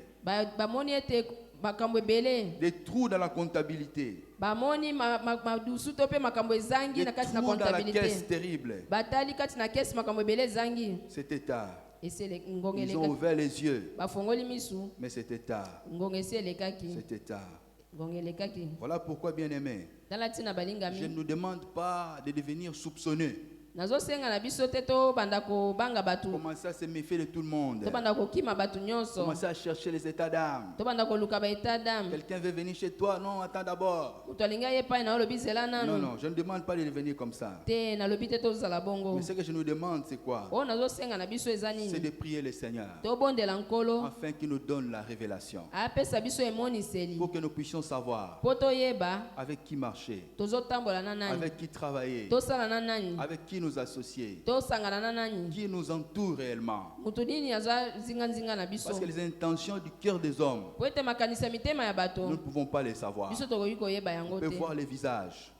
bamoni ete makambo ebele. des trous dans la comptabilité, Bamoni madusu to pe makambo ezangi des na kati na trous dans la caisse comptabilité. terrible. Batali kati na kesi makambo ebele ezangi. C'était tard. Esele Ils ont ngongeleka. ouvert les yeux, Bafongoli misu. mais c'était tard. Ngonge esi elekaki. C'était tard. Ngonge elekaki. Voilà pourquoi, bien-aimés, Tala tina je balingami. ne nous demande pas de devenir soupçonneux. Nazosenga na biso te to banda ko banga batu. Commencer à se méfier de tout le monde. To banda ko kima batu nyonso. Commencer à chercher les états d'âme. To banda ko luka ba etadam. Quelqu'un veut venir chez toi, non, attends d'abord. Utolinga ye pa na lobi zela Non, nanu. non, je ne demande pas de venir comme ça. Te na lobi te to zala bongo. Mais ce que je nous demande, c'est quoi? O nazosenga na biso C'est ezanini. de prier le Seigneur To bondela nkolo. afin qu'il nous donne la révélation. Apesa biso emoniseli. Pour que nous puissions savoir Poto yeba. avec qui marcher, Tozotambola na nani. avec qui travailler, Tosala na nani. avec qui nous associer, Tosangana na nani. qui nous entoure réellement. Mutu nini aza zinga nzinga na biso. Parce que les intentions du cœur des hommes, Po ete makanisa mitema ya nous bato. ne pouvons pas les savoir. Biso tokoki koyeba On yango peut te. voir les visages,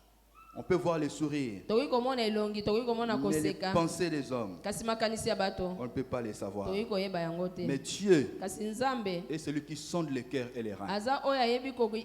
on peut voir les sourires, Tokoki komona elongi, tokoki komona mais les koseka. pensées des hommes, Kasi makanisi ya bato. on ne peut pas les savoir. Tokoki koyeba yango te. Mais Dieu Kasi nzambe est celui qui sonde les cœurs et les reins. aza oyo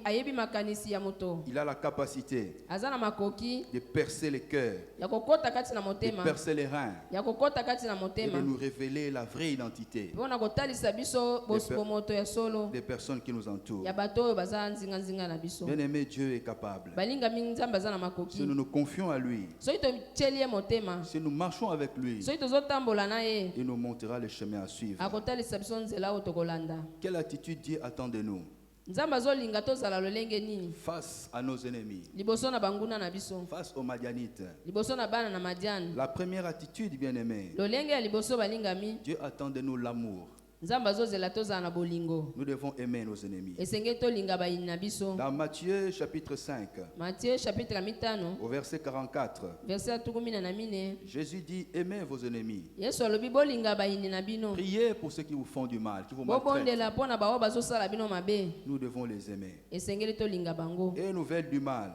ayebi makanisi ya moto. Il a la capacité Aza na makoki de percer les cœurs, ya kokota kati na de motema. percer les reins Ya kokota kati na et de motema. nous révéler la vraie identité Mpona kotalisa biso bomoto ya solo. des personnes qui nous entourent. Ya bato oyo baza nzinga nzinga na biso. Bien-aimé, Dieu est capable. Balingami nzambe aza na Si makoki. nous nous confions à lui, Soki totieli ye motema. si nous marchons avec lui, Soki tozotambola na ye. il nous montrera le chemin à suivre. Akotalisa biso nzela oyo tokolanda. Quelle attitude Dieu attend de nous Nzambe azolinga tozala lolenge nini face à nos ennemis, liboso na banguna na biso, face aux Madianites? liboso na bana na madiani. La première attitude, bien-aimé, Lolenge ya liboso balingami. Dieu attend de nous l'amour. Nzambe azozela tozala na bolingo. Nous devons aimer nos ennemis. Esenge tolinga bayini na biso. Dans Matthieu chapitre 5, Matthieu chapitre ya mitano au verset 44, verset ya tuku mina na mine. Jésus dit, aimez vos ennemis. Yesu alobi bolinga bayini na bino. Priez pour ceux qui vous font du mal, qui vous maltraitent. Bobondela mpo na baoyo bazosala bino mabe. Nous devons les aimer. Esengeli tolinga bango. Et nous veulent du mal.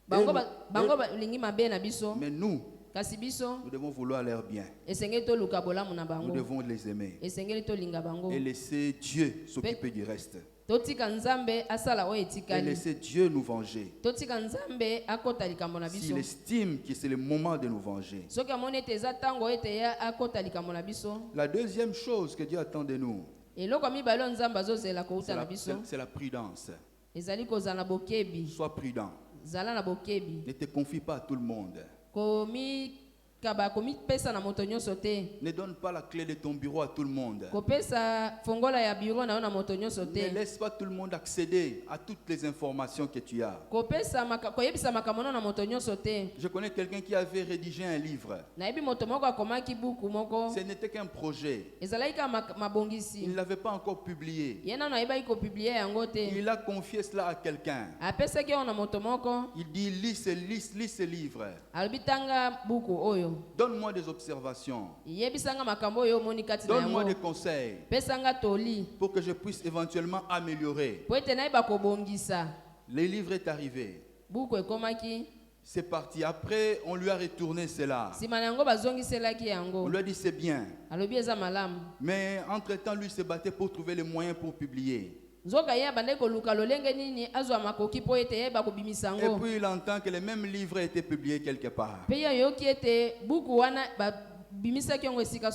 Bango Et balingi mabe na biso. mais nous, Kasi biso nous devons vouloir leur bien. esengeli toluka bolamu na Nous bango. devons les aimer. Esengeli tolinga bango. Et laisser Dieu s'occuper du reste. Totika nzambe asala oyo Et etikali. laisser Dieu nous venger. Totika nzambe akota likambo na biso. S'il estime que c'est le moment de nous venger. Soki amoni ete eza ntango ete ya akota likambo na biso. La deuxième chose que Dieu attend de nous, Eloko mibale oyo nzambe azozela kouta na biso. c'est la prudence. Ezali kozala na bokebi. Sois prudent. Zala na bokebi. Ne te confie pas à tout le monde. Ne donne pas la clé de ton bureau à tout le monde. Ne Ne laisse pas tout le monde accéder à toutes les informations que tu as. Je connais quelqu'un qui avait rédigé un livre. Ce n'était qu'un projet. Il ne l'avait pas encore publié. Il a confié cela à quelqu'un. Il dit, lis ce livre. Donne-moi des observations. Donne-moi des conseils pour que je puisse éventuellement améliorer. Le livre est arrivé. C'est parti. Après, on lui a retourné cela. On lui a dit c'est bien. Mais entre-temps, lui se battait pour trouver les moyens pour publier. Et puis il entend que le même livre a été publié quelque part.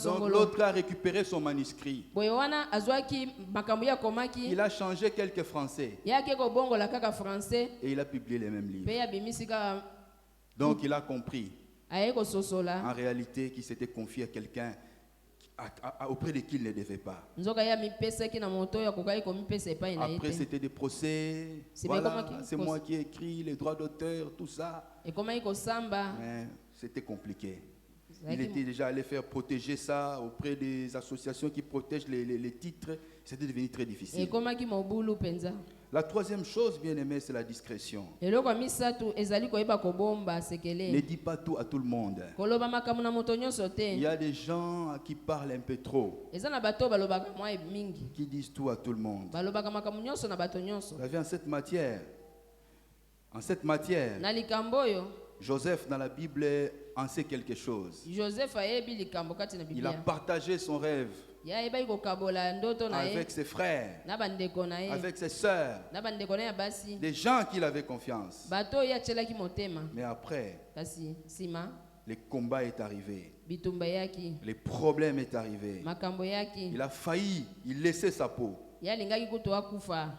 Donc l'autre a récupéré son manuscrit. Il a changé quelques français. Et il a publié les mêmes livres. Donc il a compris en réalité qu'il s'était confié à quelqu'un auprès de qui il ne devait pas. Après c'était des procès. Voilà, c'est moi qui ai écrit les droits d'auteur, tout ça. Mais c'était compliqué. Il était déjà allé faire protéger ça auprès des associations qui protègent les titres. C'était devenu très difficile. La troisième chose, bien aimé, c'est la discrétion. Ne dis pas tout à tout le monde. Il y a des gens qui parlent un peu trop, qui disent tout à tout le monde. Vous savez, en cette matière, Joseph dans la Bible en sait quelque chose. Il a partagé son rêve avec ses frères, avec ses sœurs, des gens qui avaient confiance. Mais après, le combat est arrivé, les problèmes est arrivé. Il a failli, il laissait sa peau. Il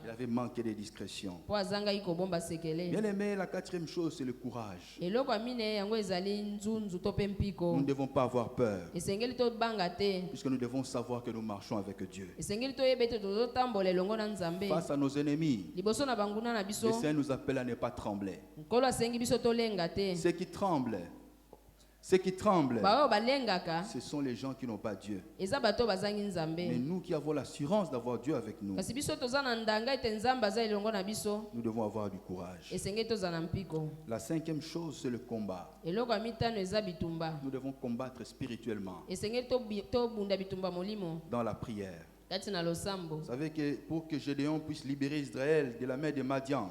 avait manqué de discrétion. Bien aimé, la quatrième chose, c'est le courage. Nous ne devons pas avoir peur, puisque nous devons savoir que nous marchons avec Dieu. Face à nos ennemis, le Seigneur nous appelle à ne pas trembler. Ceux qui tremblent, ce sont les gens qui n'ont pas Dieu. Mais nous qui avons l'assurance d'avoir Dieu avec nous, nous devons avoir du courage. La cinquième chose, c'est le combat. Nous devons combattre spirituellement dans la prière. Vous savez que pour que Gédéon puisse libérer Israël de la main de Madian,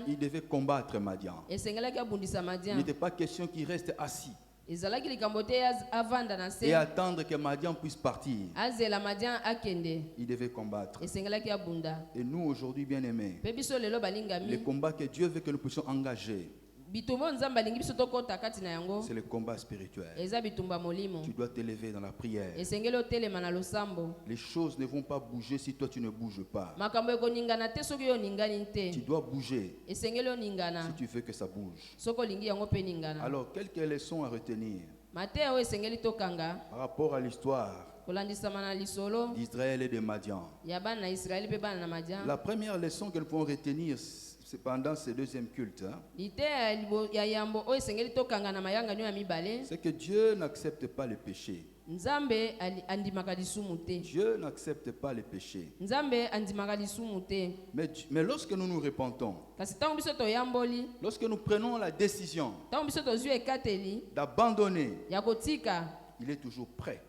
il devait combattre Madian. Il n'était pas question qu'il reste assis et attendre que Madian puisse partir. Il devait combattre. Et nous aujourd'hui, bien aimés, le combat que Dieu veut que nous puissions engager, c'est le combat spirituel. Tu dois t'élever dans la prière. Les choses ne vont pas bouger si toi tu ne bouges pas. Tu dois bouger si tu veux que ça bouge. Alors, quelques leçons à retenir par rapport à l'histoire d'Israël et de Madian. La première leçon que nous pouvons retenir, c'est pendant ce deuxième culte, c'est que Dieu n'accepte pas le péché. Dieu n'accepte pas le péché. Mais lorsque nous nous repentons, lorsque nous prenons la décision d'abandonner, il est toujours prêt.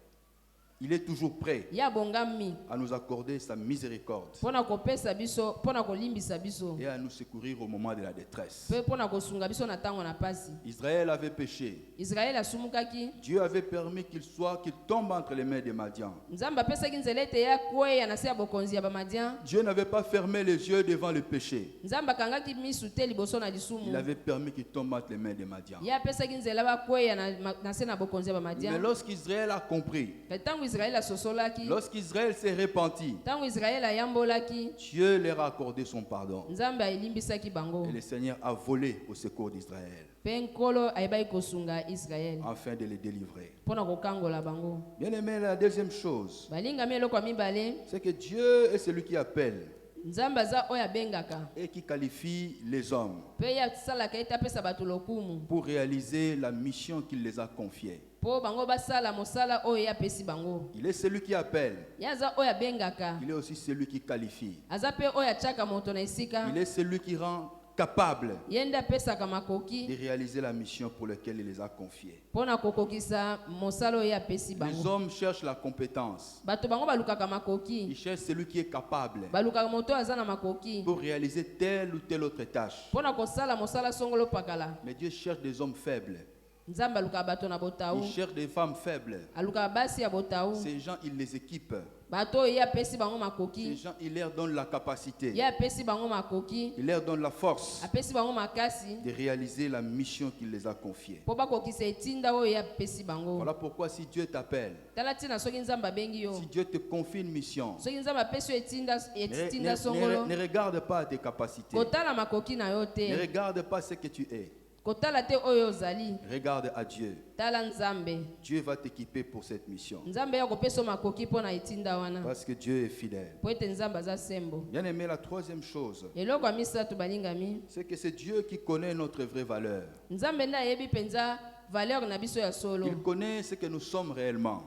Il est toujours prêt à nous accorder sa miséricorde et à nous secourir au moment de la détresse. Israël avait péché. Dieu avait permis qu'il tombe entre les mains des Madians. Dieu n'avait pas fermé les yeux devant le péché. Il avait permis qu'il tombe entre les mains des Madians. Mais lorsqu'Israël a compris Lorsqu'Israël s'est repenti, Dieu leur a accordé son pardon. Et le Seigneur a volé au secours d'Israël afin de les délivrer. Bien aimé, la deuxième chose, c'est que Dieu est celui qui appelle et qui qualifie les hommes pour réaliser la mission qu'il les a confiée. Il est celui qui appelle. Il est aussi celui qui qualifie. Il est celui qui rend capable de réaliser la mission pour laquelle il les a confiés. Les hommes cherchent la compétence. Ils cherchent celui qui est capable pour réaliser telle ou telle autre tâche. Mais Dieu cherche des hommes faibles. Il cherche des femmes faibles. Ces gens, il les équipe. Ces gens, il leur donne la capacité. Il leur donne la force de réaliser la mission qu'il les a confiée. Voilà pourquoi si Dieu t'appelle, si Dieu te confie une mission, ne regarde pas tes capacités. Ne regarde pas ce que tu es. Regarde à Dieu. Dieu va t'équiper pour cette mission. Parce que Dieu est fidèle. Bien aimé, la troisième chose, c'est que c'est Dieu qui connaît notre vraie valeur. Il connaît ce que nous sommes réellement.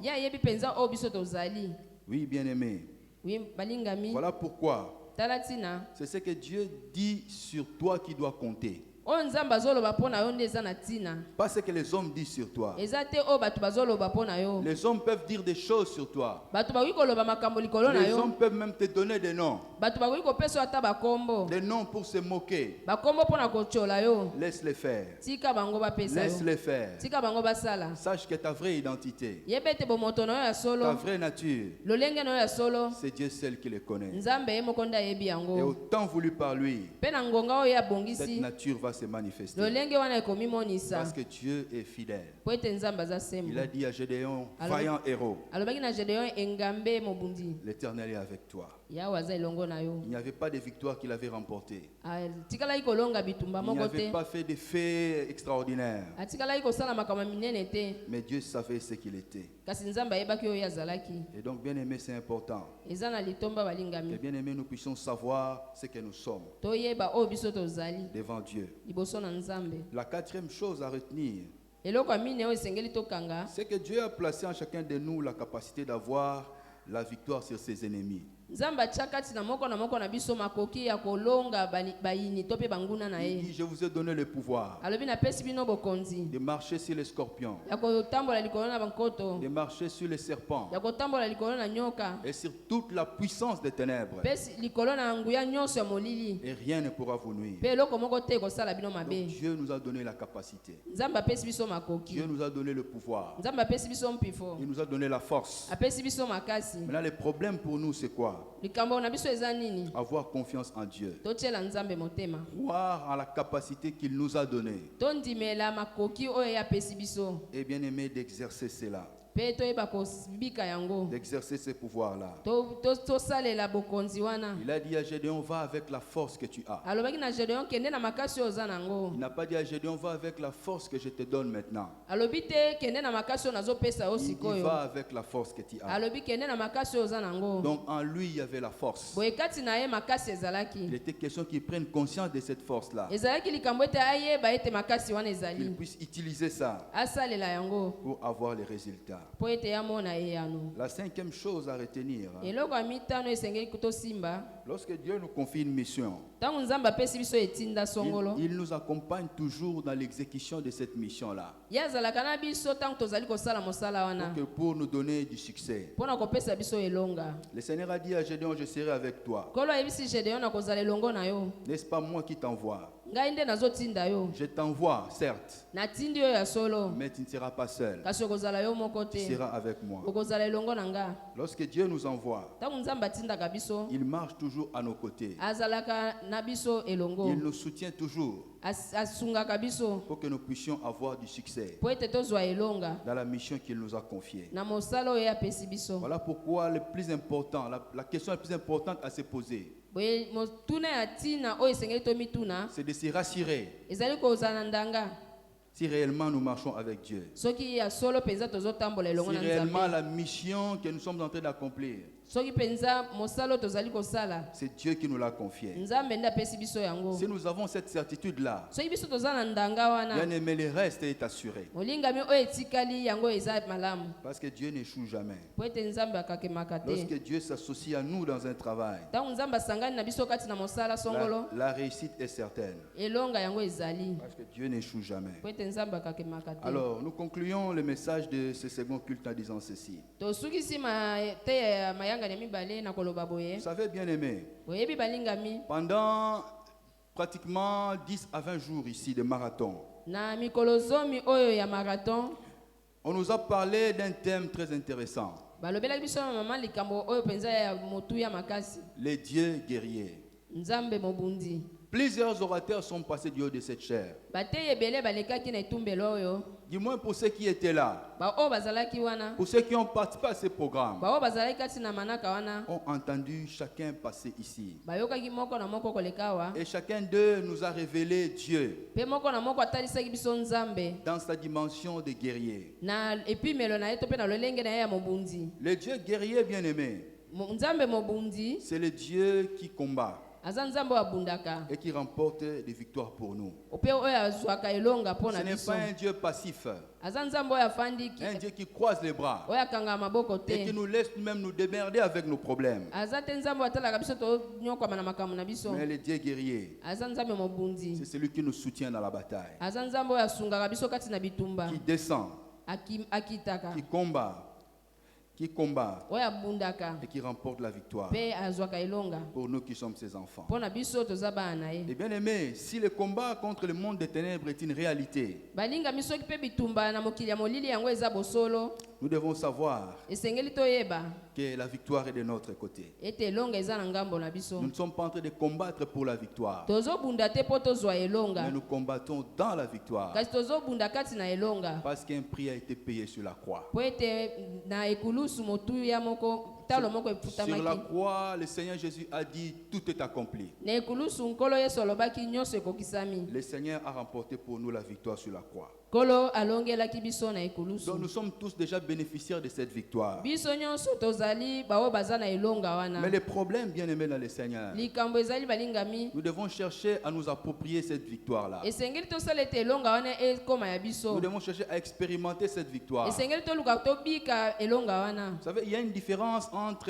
Oui, bien aimé. Voilà pourquoi c'est ce que Dieu dit sur toi qui doit compter. Pas ce que les hommes disent sur toi. Les hommes peuvent dire des choses sur toi. Les hommes peuvent même te donner des noms. Des noms pour se moquer. Laisse-les faire. Laisse-les faire. Sache que ta vraie identité, ta vraie nature, c'est Dieu seul qui les connaît. Et au temps voulu par lui, cette nature va se manifester. Parce que Dieu est fidèle. Il a dit à Gédéon, vaillant héros, l'Éternel est avec toi. Il n'y avait pas de victoire qu'il avait remportée. Il n'avait pas fait des faits extraordinaires. Mais Dieu savait ce qu'il était. Et donc, bien aimé, c'est important. Et bien aimé, nous puissions savoir ce que nous sommes devant Dieu. La quatrième chose à retenir, c'est que Dieu a placé en chacun de nous la capacité d'avoir la victoire sur ses ennemis. Il dit, je vous ai donné le pouvoir de marcher sur les scorpions, de marcher sur les serpents et sur toute la puissance des ténèbres, et rien ne pourra vous nuire. Donc Dieu nous a donné la capacité. Dieu nous a donné le pouvoir. Il nous a donné la force. Maintenant, le problème pour nous, c'est quoi? Avoir confiance en Dieu. Croire en la capacité qu'il nous a donnée. Et bien aimé, d'exercer cela. D'exercer ce pouvoir-là. Il a dit à Gédéon, va avec la force que tu as. Il n'a pas dit à Gédéon, va avec la force que je te donne maintenant. Il dit, va avec la force que tu as. Donc en lui, il y avait la force. Il était question qu'il prenne conscience de cette force-là. Qu'il puisse utiliser ça pour avoir les résultats. La cinquième chose à retenir, lorsque Dieu nous confie une mission, il nous accompagne toujours dans l'exécution de cette mission-là. Pour nous donner du succès. Le Seigneur a dit à Gédéon, je serai avec toi. N'est-ce pas moi qui t'envoie? ngai nde nazotinda yo. Je t'envoie, certes, Natindi yo ya solo. mais tu ne seras pas seul. Kasi okozala yo moko Tu te. seras avec moi. Okozala elongo na nga. Lorsque Dieu nous envoie, Ntango Nzambe atindaka biso, il marche toujours à nos côtés. azalaka na biso elongo. Il nous soutient toujours Asungaka biso pour que nous puissions avoir du succès po ete tozwa elonga dans la mission qu'il nous a confiée. na mosala oyo apesi biso. Voilà pourquoi le plus important, la question la plus importante à se poser, Boye motuna ya ntina oyo esengeli tomituna c'est de se rassurer ezali kozala na ndanga si réellement nous marchons avec Dieu. soki ya solo mpenza tozotambola elongo Si na réellement Nzambe. la mission que nous sommes en train d'accomplir, Soki mpenza mosala oyo tozali kosala c'est Dieu qui nous l'a confié. Nzambe nde apesi biso yango. Si nous avons cette certitude-là, Soki biso toza na ndanga wana bien aimé, le reste est assuré. molingami oyo etikali yango eza malamu Parce que Dieu n'échoue jamais. po ete Nzambe akakemaka te. Lorsque Dieu s'associe à nous dans un travail, Ntango Nzambe asangani na biso kati na mosala songolo la réussite est certaine. elonga yango ezali Parce que Dieu n'échoue jamais. po ete Nzambe akakemaka te. Alors, nous concluons le message de ce second culte en disant ceci. tosukisi te ya mayanga ya mibale na koloba boye. Vous savez, bien aimé, Boyebi balingami pendant pratiquement 10 à 20 jours ici de marathon, na mikolo zomi oyo ya marathon on nous a parlé d'un thème très intéressant, balobelaki biso na mama likambo oyo mpenza ya motuya makasi, les dieux guerriers. Nzambe mobundi. Plusieurs orateurs sont passés du haut de cette chair. Bateyi ebele balekaki na etumbelo oyo, Du moins pour ceux qui étaient là, baoyo bazalaki wana, pour ceux qui ont participé à ce programme, baoyo bazalaki kati na manaka wana, ont entendu chacun passer ici. bayokaki moko na moko koleka awa, Et chacun d'eux nous a révélé Dieu mpe moko na moko atalisaki biso Nzambe dans sa dimension de guerrier. na epimelo na ye to mpe na lolenge na ye ya mobundi. Le Dieu guerrier bien-aimé, Nzambe mobundi c'est le Dieu qui combat aza Nzambe oyo abundaka et qui remporte des victoires pour nous. mpe oyo azwaka elonga mpo Ce na n'est biso. pas un Dieu passif, Aza Nzambe oyo afandi un Dieu qui croise les bras oyo akanga maboko et qui te. nous laisse nous-mêmes nous démerder avec nos problèmes. Aza te Nzambe oyo atalaka biso tonyokwama na makambo na biso. Mais le Dieu guerrier, Aza Nzambe mobundi. c'est celui qui nous soutient dans la bataille, Aza Nzambe oyo asungaka biso kati na bitumba. qui descend, Akitaka qui combat oyo abundaka et qui remporte la victoire mpe azwaka elonga pour nous qui sommes ses enfants. mpo na biso toza bana na ye. Et bien aimé, si le combat contre le monde des ténèbres est une réalité, balingami soki mpe bitumba na mokili ya molili yango eza bosolo, nous devons savoir esengeli toyeba que la victoire est de notre côté. ete elonga eza na ngambo na biso. Nous ne sommes pas en train de combattre pour la victoire, tozobunda te mpo tozwa elonga, mais nous combattons dans la victoire kasi tozobunda kati na elonga parce qu'un prix a été payé sur la croix. po ete na ekulusu motuya moko talo moko Sur la efutamaki. croix, le Seigneur Jésus a dit tout est accompli. Na ekulusu nkolo yesu alobaki nyonso ekokisami. Le Seigneur a remporté pour nous la victoire sur la croix. Nkolo alongelaki biso na ekulusu. Donc nous sommes tous déjà bénéficiaires de cette victoire. Biso nyonso tozali baoyo baza na elonga Mais wana. le problème, bien aimé dans le Seigneur, Likambo ezali balingami. nous devons chercher à nous approprier cette victoire-là. Esengeli tosala ete elonga wana ekoma ya Nous biso. devons chercher à expérimenter cette victoire. Esengeli toluka tobika elonga wana. Vous savez, il y a une différence entre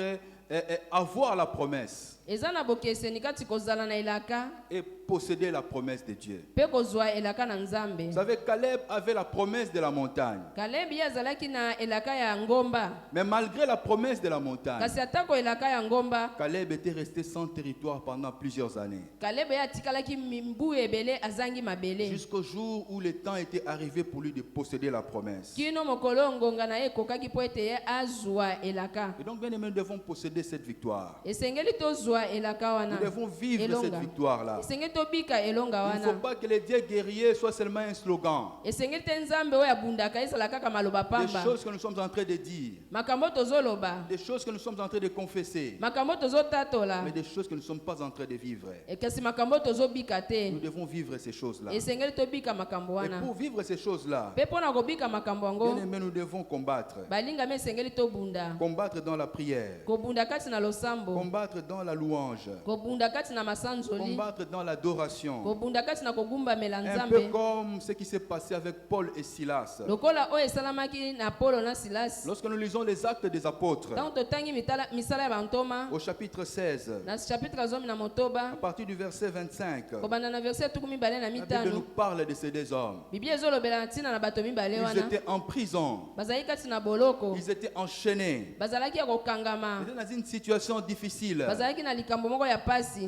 avoir la promesse Eza na bokeseni kati kozala na elaka et posséder la promesse de Dieu. pe kozwa elaka na Nzambe. Vous savez, Caleb avait la promesse de la montagne. Kalebi azalaki na elaka ya ngomba. Mais malgré la promesse de la montagne, Kasi atako elaka ya ngomba, Caleb était resté sans territoire pendant plusieurs années. Kalebe atikalaki mimbu ebele azangi mabele. Jusqu'au jour où le temps était arrivé pour lui de posséder la promesse. Kino mokolo ngonga na ye kokaki po ete ye azwa elaka. Et donc, bien aimé, nous devons posséder cette victoire. Esengeli tozwa elaka Nous wana. devons vivre cette Elonga. victoire-là. Esengeli tobika elonga Il ne faut wana. pas que les dieux guerriers soient seulement un slogan. Esengeli te Nzambe oyo abundaka ezala kaka maloba Des pamba. choses que nous sommes en train de dire, Makambo tozoloba. des choses que nous sommes en train de confesser, Makambo tozotatola. mais des choses que nous ne sommes pas en train de vivre. Ekasi makambo tozobika te. Nous devons vivre ces choses-là. Esengeli tobika makambo Et wana. pour vivre ces choses-là, Pe pona kobika makambo bien yango. aimé, nous devons combattre. Balingami esengeli tobunda. Combattre dans la prière, Kobunda kati na losambo. combattre dans la louange, Kobunda kati na masanzoli. combattre dans l'adoration. Kobunda kati na kogumbamela Un peu Nzambe. comme ce qui s'est passé avec Paul et Silas. Lokola oyo esalamaki na Paulo na Silas. Lorsque nous lisons les actes des apôtres, Ntango totangi misala ya bantoma au chapitre 16, na chapitre zomi na à motoba partir du verset 25, kobanda na verset tuku mibale na la Bible nous mitano, parle de ces deux hommes. Biblia ezolobela na ntina na bato mibale Ils wana étaient en prison, bazalaki kati na boloko, ils étaient enchaînés, bazalaki ya kokangama, ils étaient dans une situation difficile. bazalaki na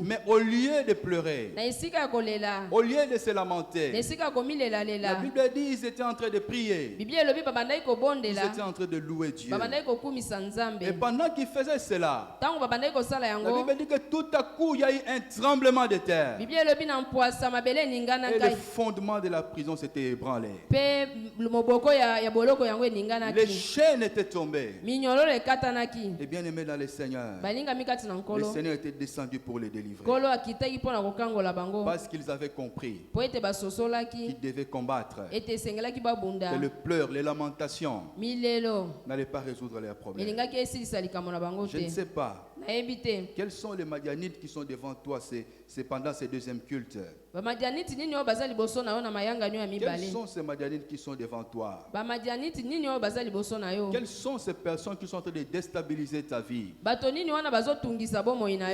Mais au lieu de pleurer, au lieu de se lamenter, la Bible dit qu'ils étaient en train de prier. Ils étaient en train de louer Dieu. Et pendant qu'ils faisaient cela, la Bible dit que tout à coup, il y a eu un tremblement de terre. Et les fondements de la prison s'étaient ébranlés. Les chaînes étaient tombées. Et bien aimé dans le Seigneur, le Seigneur était descendu pour les délivrer. Parce qu'ils avaient compris qu'ils devaient combattre. Que le pleur, les lamentations n'allaient pas résoudre leurs problèmes. Je ne sais pas quels sont les Madianites qui sont devant toi c'est pendant ces deuxièmes cultes. Quels sont ces Madianites qui sont devant toi? Quelles sont ces personnes qui sont en train de déstabiliser ta vie? Qui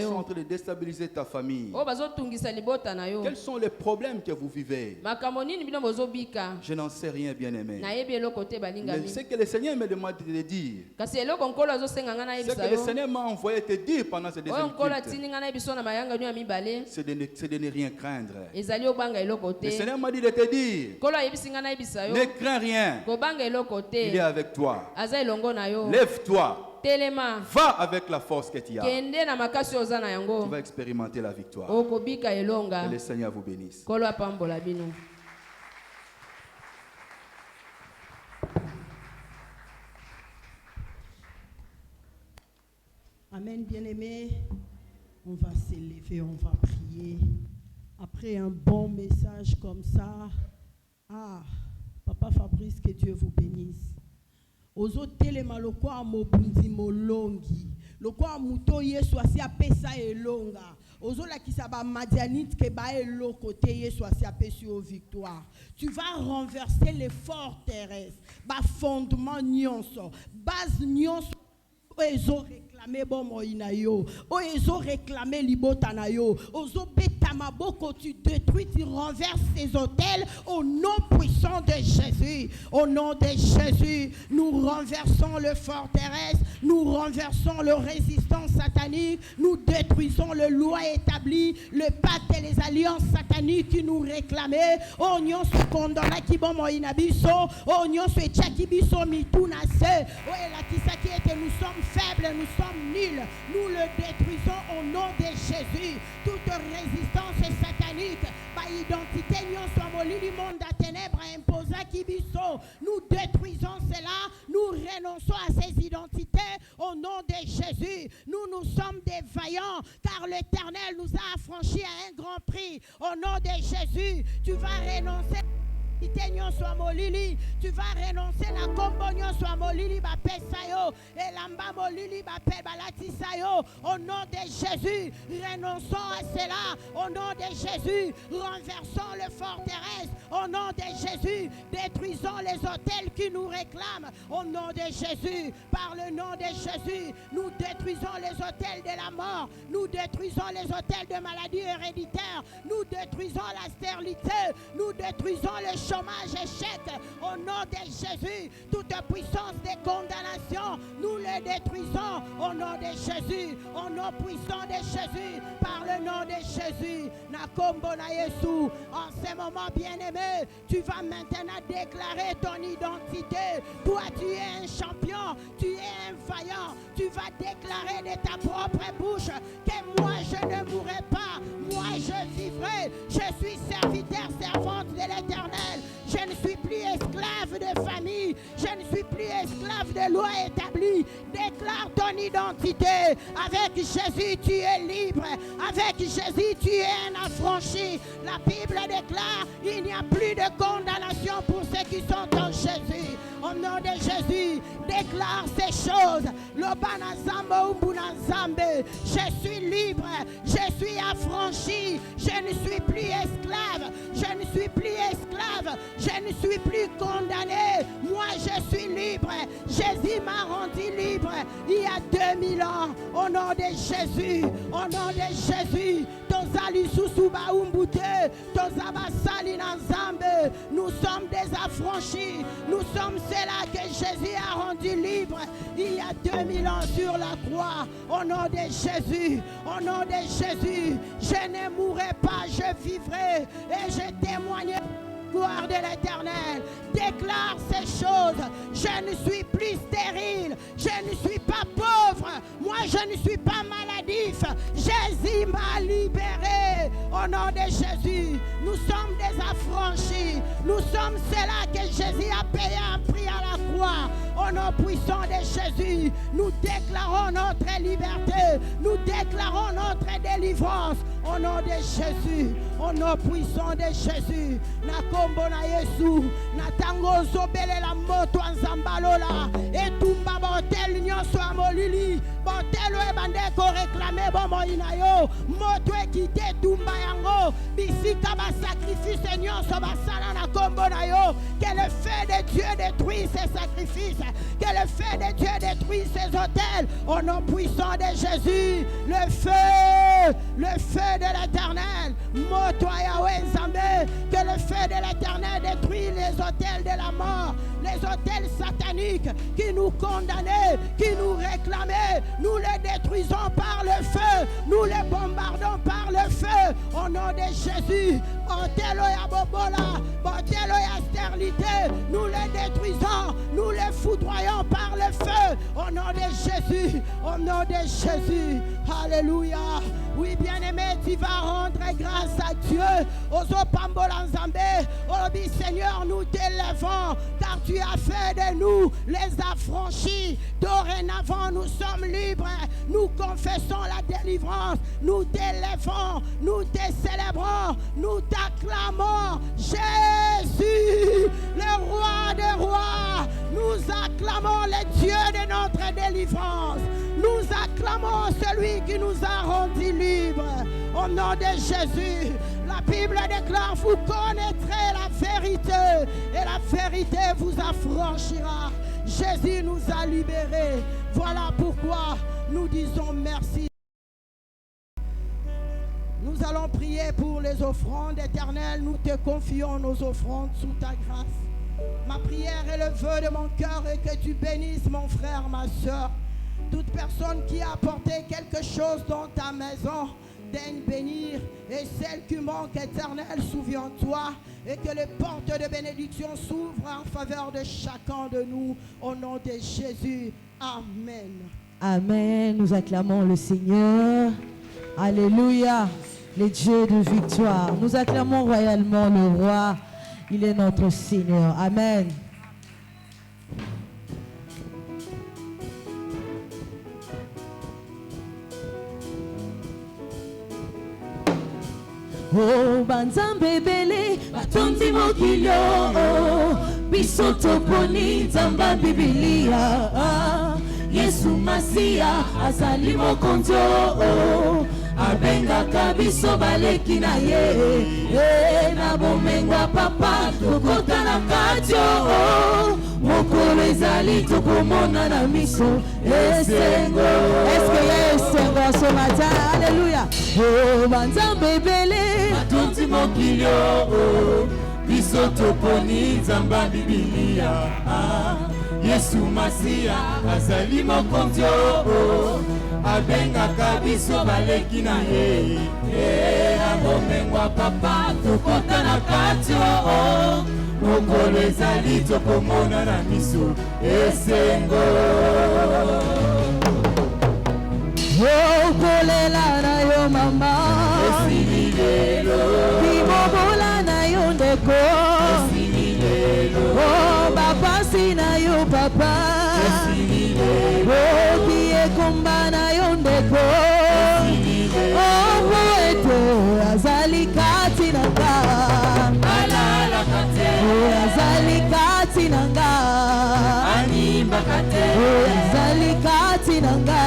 sont en train de déstabiliser ta famille? Quels sont les problèmes que vous vivez? Je n'en sais rien, bien aimé. Mais ce que le Seigneur me demande de te dire, ce que le Seigneur m'a envoyé te dire pendant ces deuxièmes cultes, c'est de ne rien craindre. Le Seigneur m'a dit de te dire, ne crains rien, il est avec toi. Lève-toi, va avec la force que tu as. Tu vas expérimenter la victoire. Que le Seigneur vous bénisse. Amen, bien-aimés. On va s'élever, on va prier. Après un bon message comme ça, Papa Fabrice, que Dieu vous bénisse. Ozo telema lokwa mobundi molongi. Lokwa muto yesu asi apesa elonga. Ozo la kisaba madianite ke ba elo côté yesu asi apesi au victoire. Tu vas renverser les forteresses. Ba fondement nyonso, base nyonso ozo réclamer bon moïna yo, ozo réclamer libota na yo, ozo betamaboko, tu détruis, tu renverses ces hôtels au nom puissant de Jésus. Au nom de Jésus, nous renversons le forteresse, nous renversons le résistance satanique, nous détruisons le loi établi, le pacte et les alliances sataniques qui nous réclamaient. Oh nyon se condamna ki bon moïna biso, oh nyon se tchaki biso mituna se, oh la kisaki était nous sommes faibles, nous sommes nuls, nous le détruisons au nom de Jésus. Toute résistance satanique, par identité, nous sommes au lit du monde à ténèbres imposa kibiso. Nous détruisons cela, nous renonçons à ces identités au nom de Jésus. Nous sommes des vaillants, car l'Éternel nous a affranchis à un grand prix. Au nom de Jésus, tu vas renoncer. Tu vas renoncer la communion soit molili ba pesayo et lamba molili ba pe balatisayo. Au nom de Jésus, renonçons à cela. Au nom de Jésus, renversons le forteresse. Au nom de Jésus, détruisons les hôtels qui nous réclament. Au nom de Jésus, par le nom de Jésus, nous détruisons les hôtels de la mort. Nous détruisons les hôtels de maladies héréditaires. Nous détruisons la stérilité. Nous détruisons le chômage, échec. Au nom de Jésus, toute puissance de condamnation, nous le détruisons. Au nom de Jésus, au nom puissant de Jésus, par le nom de Jésus. Nakombo na Yesu. En ce moment, bien-aimé, tu vas maintenant déclarer ton identité. Toi, tu es un champion, tu es un vaillant. Tu vas déclarer de ta propre bouche que moi, je ne mourrai pas. Moi, je vivrai. Je suis serviteur, servante de l'Éternel. Je ne suis plus esclave de famille. Je ne suis plus esclave de loi établie. Déclare ton identité. Avec Jésus, tu es libre. Avec Jésus, tu es un affranchi. La Bible déclare il n'y a plus de condamnation pour ceux qui sont en Jésus. Au nom de Jésus, déclare ces choses. Je suis libre. Je suis affranchi. Je ne suis plus esclave. Je ne suis plus esclave. Je ne suis plus condamné. Moi, je suis libre. Jésus m'a rendu libre il y a 2000 ans. Au nom de Jésus. Au nom de Jésus. Nous sommes des affranchis. Nous sommes ceux-là que Jésus a rendu libres il y il y a 2000 ans sur la croix. Au nom de Jésus, au nom de Jésus, je ne mourrai pas, je vivrai et je témoignerai de la gloire de l'Éternel. Déclare ces choses. Je ne suis plus stérile, je ne suis pas pauvre, moi je ne suis pas maladif. Jésus m'a libéré. Au nom de Jésus, nous sommes des affranchis. Nous sommes ceux-là que Jésus a payé un prix à la croix. Au nom puissant de Jésus, nous déclarons notre liberté. Nous déclarons notre délivrance. Au nom de Jésus, au nom puissant de Jésus, na kombo na Yesu, na tango zobele la moto anzambalola, et tumba botel nyonso a molili, botel e bandeko réclamer bomo inayo, moto e kite tumba yango, bisika ba sacrifice nyonso ba sala na kombo na yo, que le feu de Dieu détruise ces sacrifices, que le feu de Dieu détruise ces hôtels, au nom puissant de Jésus, le feu de l'Éternel, moto Yahweh Nzambe, que le feu de l'Éternel détruit les hôtels de la mort, les hôtels sataniques qui nous condamnaient, qui nous réclamaient, nous les détruisons par le feu, nous les bombardons par le feu, au nom de Jésus. Hôtel ya bobola, hôtel ya stérilité, nous les détruisons, nous les foudroyons par le feu, au nom de Jésus, au nom de Jésus. Alléluia. Oui, bien-aimé, tu vas rendre grâce à Dieu. Ozo Pambola Nzambe, Obi Seigneur, nous t'élèvons, car tu as fait de nous les affranchis. Dorénavant, nous sommes libres. Nous confessons la délivrance. Nous t'élèvons, nous te célébrons, nous t'acclamons. Jésus, le roi des rois. Nous acclamons le Dieu de notre délivrance. Nous acclamons celui qui nous a rendus libres. Au nom de Jésus, la Bible déclare, vous connaîtrez la vérité et la vérité vous affranchira. Jésus nous a libérés. Voilà pourquoi nous disons merci. Nous allons prier pour les offrandes éternelles. Nous te confions nos offrandes sous ta grâce. Ma prière et le vœu de mon cœur est que tu bénisses mon frère, ma soeur. Toute personne qui a apporté quelque chose dans ta maison, daigne bénir, et celle qui manque, éternel, souviens-toi, et que les portes de bénédiction s'ouvrent en faveur de chacun de nous, au nom de Jésus. Amen. Amen. Nous acclamons le Seigneur. Alléluia. Les dieux de victoire. Nous acclamons royalement le roi. Il est notre Seigneur. Amen. Oh, banzambe bele, batondi mokilo, biso toponi nzamba Biblia. Yesu Masia azali mokonzo, abengaka biso baleki na ye, na bomengwa papa tokota na kati mokolo ezali tokomona na miso esengo. Est-ce qu'il y a esengo ce matin? Alléluia. Oh, banzambe bele, batondi mokilo, biso toponi nzamba Biblia. Yesu Masia azali mokonzo, abengaka biso baleki na ye, abomengwa papa tokota na kati mokolo ezali tokomona na miso esengo. kolela na yo mama, esili lelo, bimobola na yo ndeko, esili lelo, oh bapasi na yo papa, esili lelo, oh kiye komba na yo ndeko, esili lelo, oh poete azali kati na nga, alala kate, oh azali kati na nga, animba kate, oh azali kati na nga.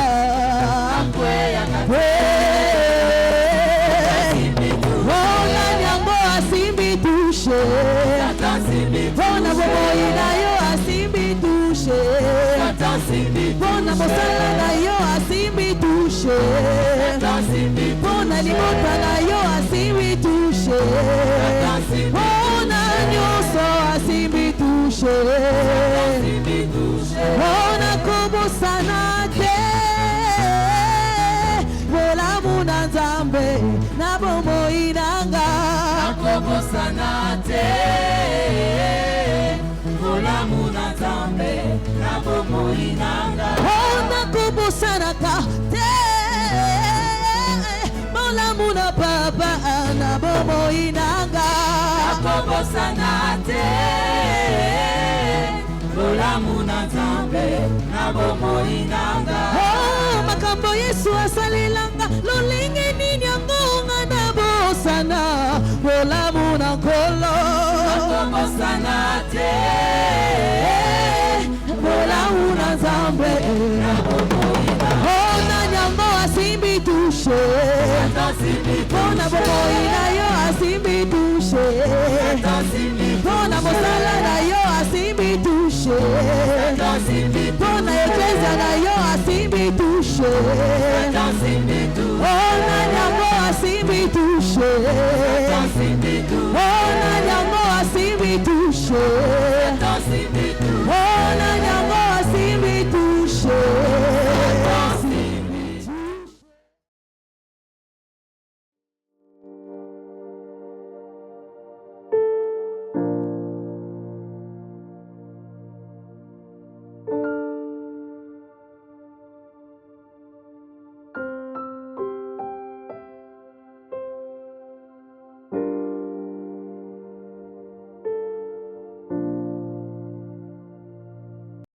Bona boboyi na yo asimbi touche, bona mosala na yo asimbi touche, bona libota na yo asimbi touche, bona nyonso asimbi touche, bona kobosa nakobosana te bolamu na nzambe na bomoi nanga nakobosana te bolamu na nzambe na bomoi nanga nakobosanaka te bolamu na papa na bomoi nanga nakobosana te bolamu na nzambe na bomoi nanga makambo Yesu asalelanga lolingi nini yango nga nabosana bolamu na nkolo nakobosana te bolamu na nzambe na bomoi nanga na nyango asimbi tushe mpona bomoi na yo asimbi tushe mpona mosala na yo asimbi tushe mpona eklezia na yo asimbi tushe na nyango asimbi tushe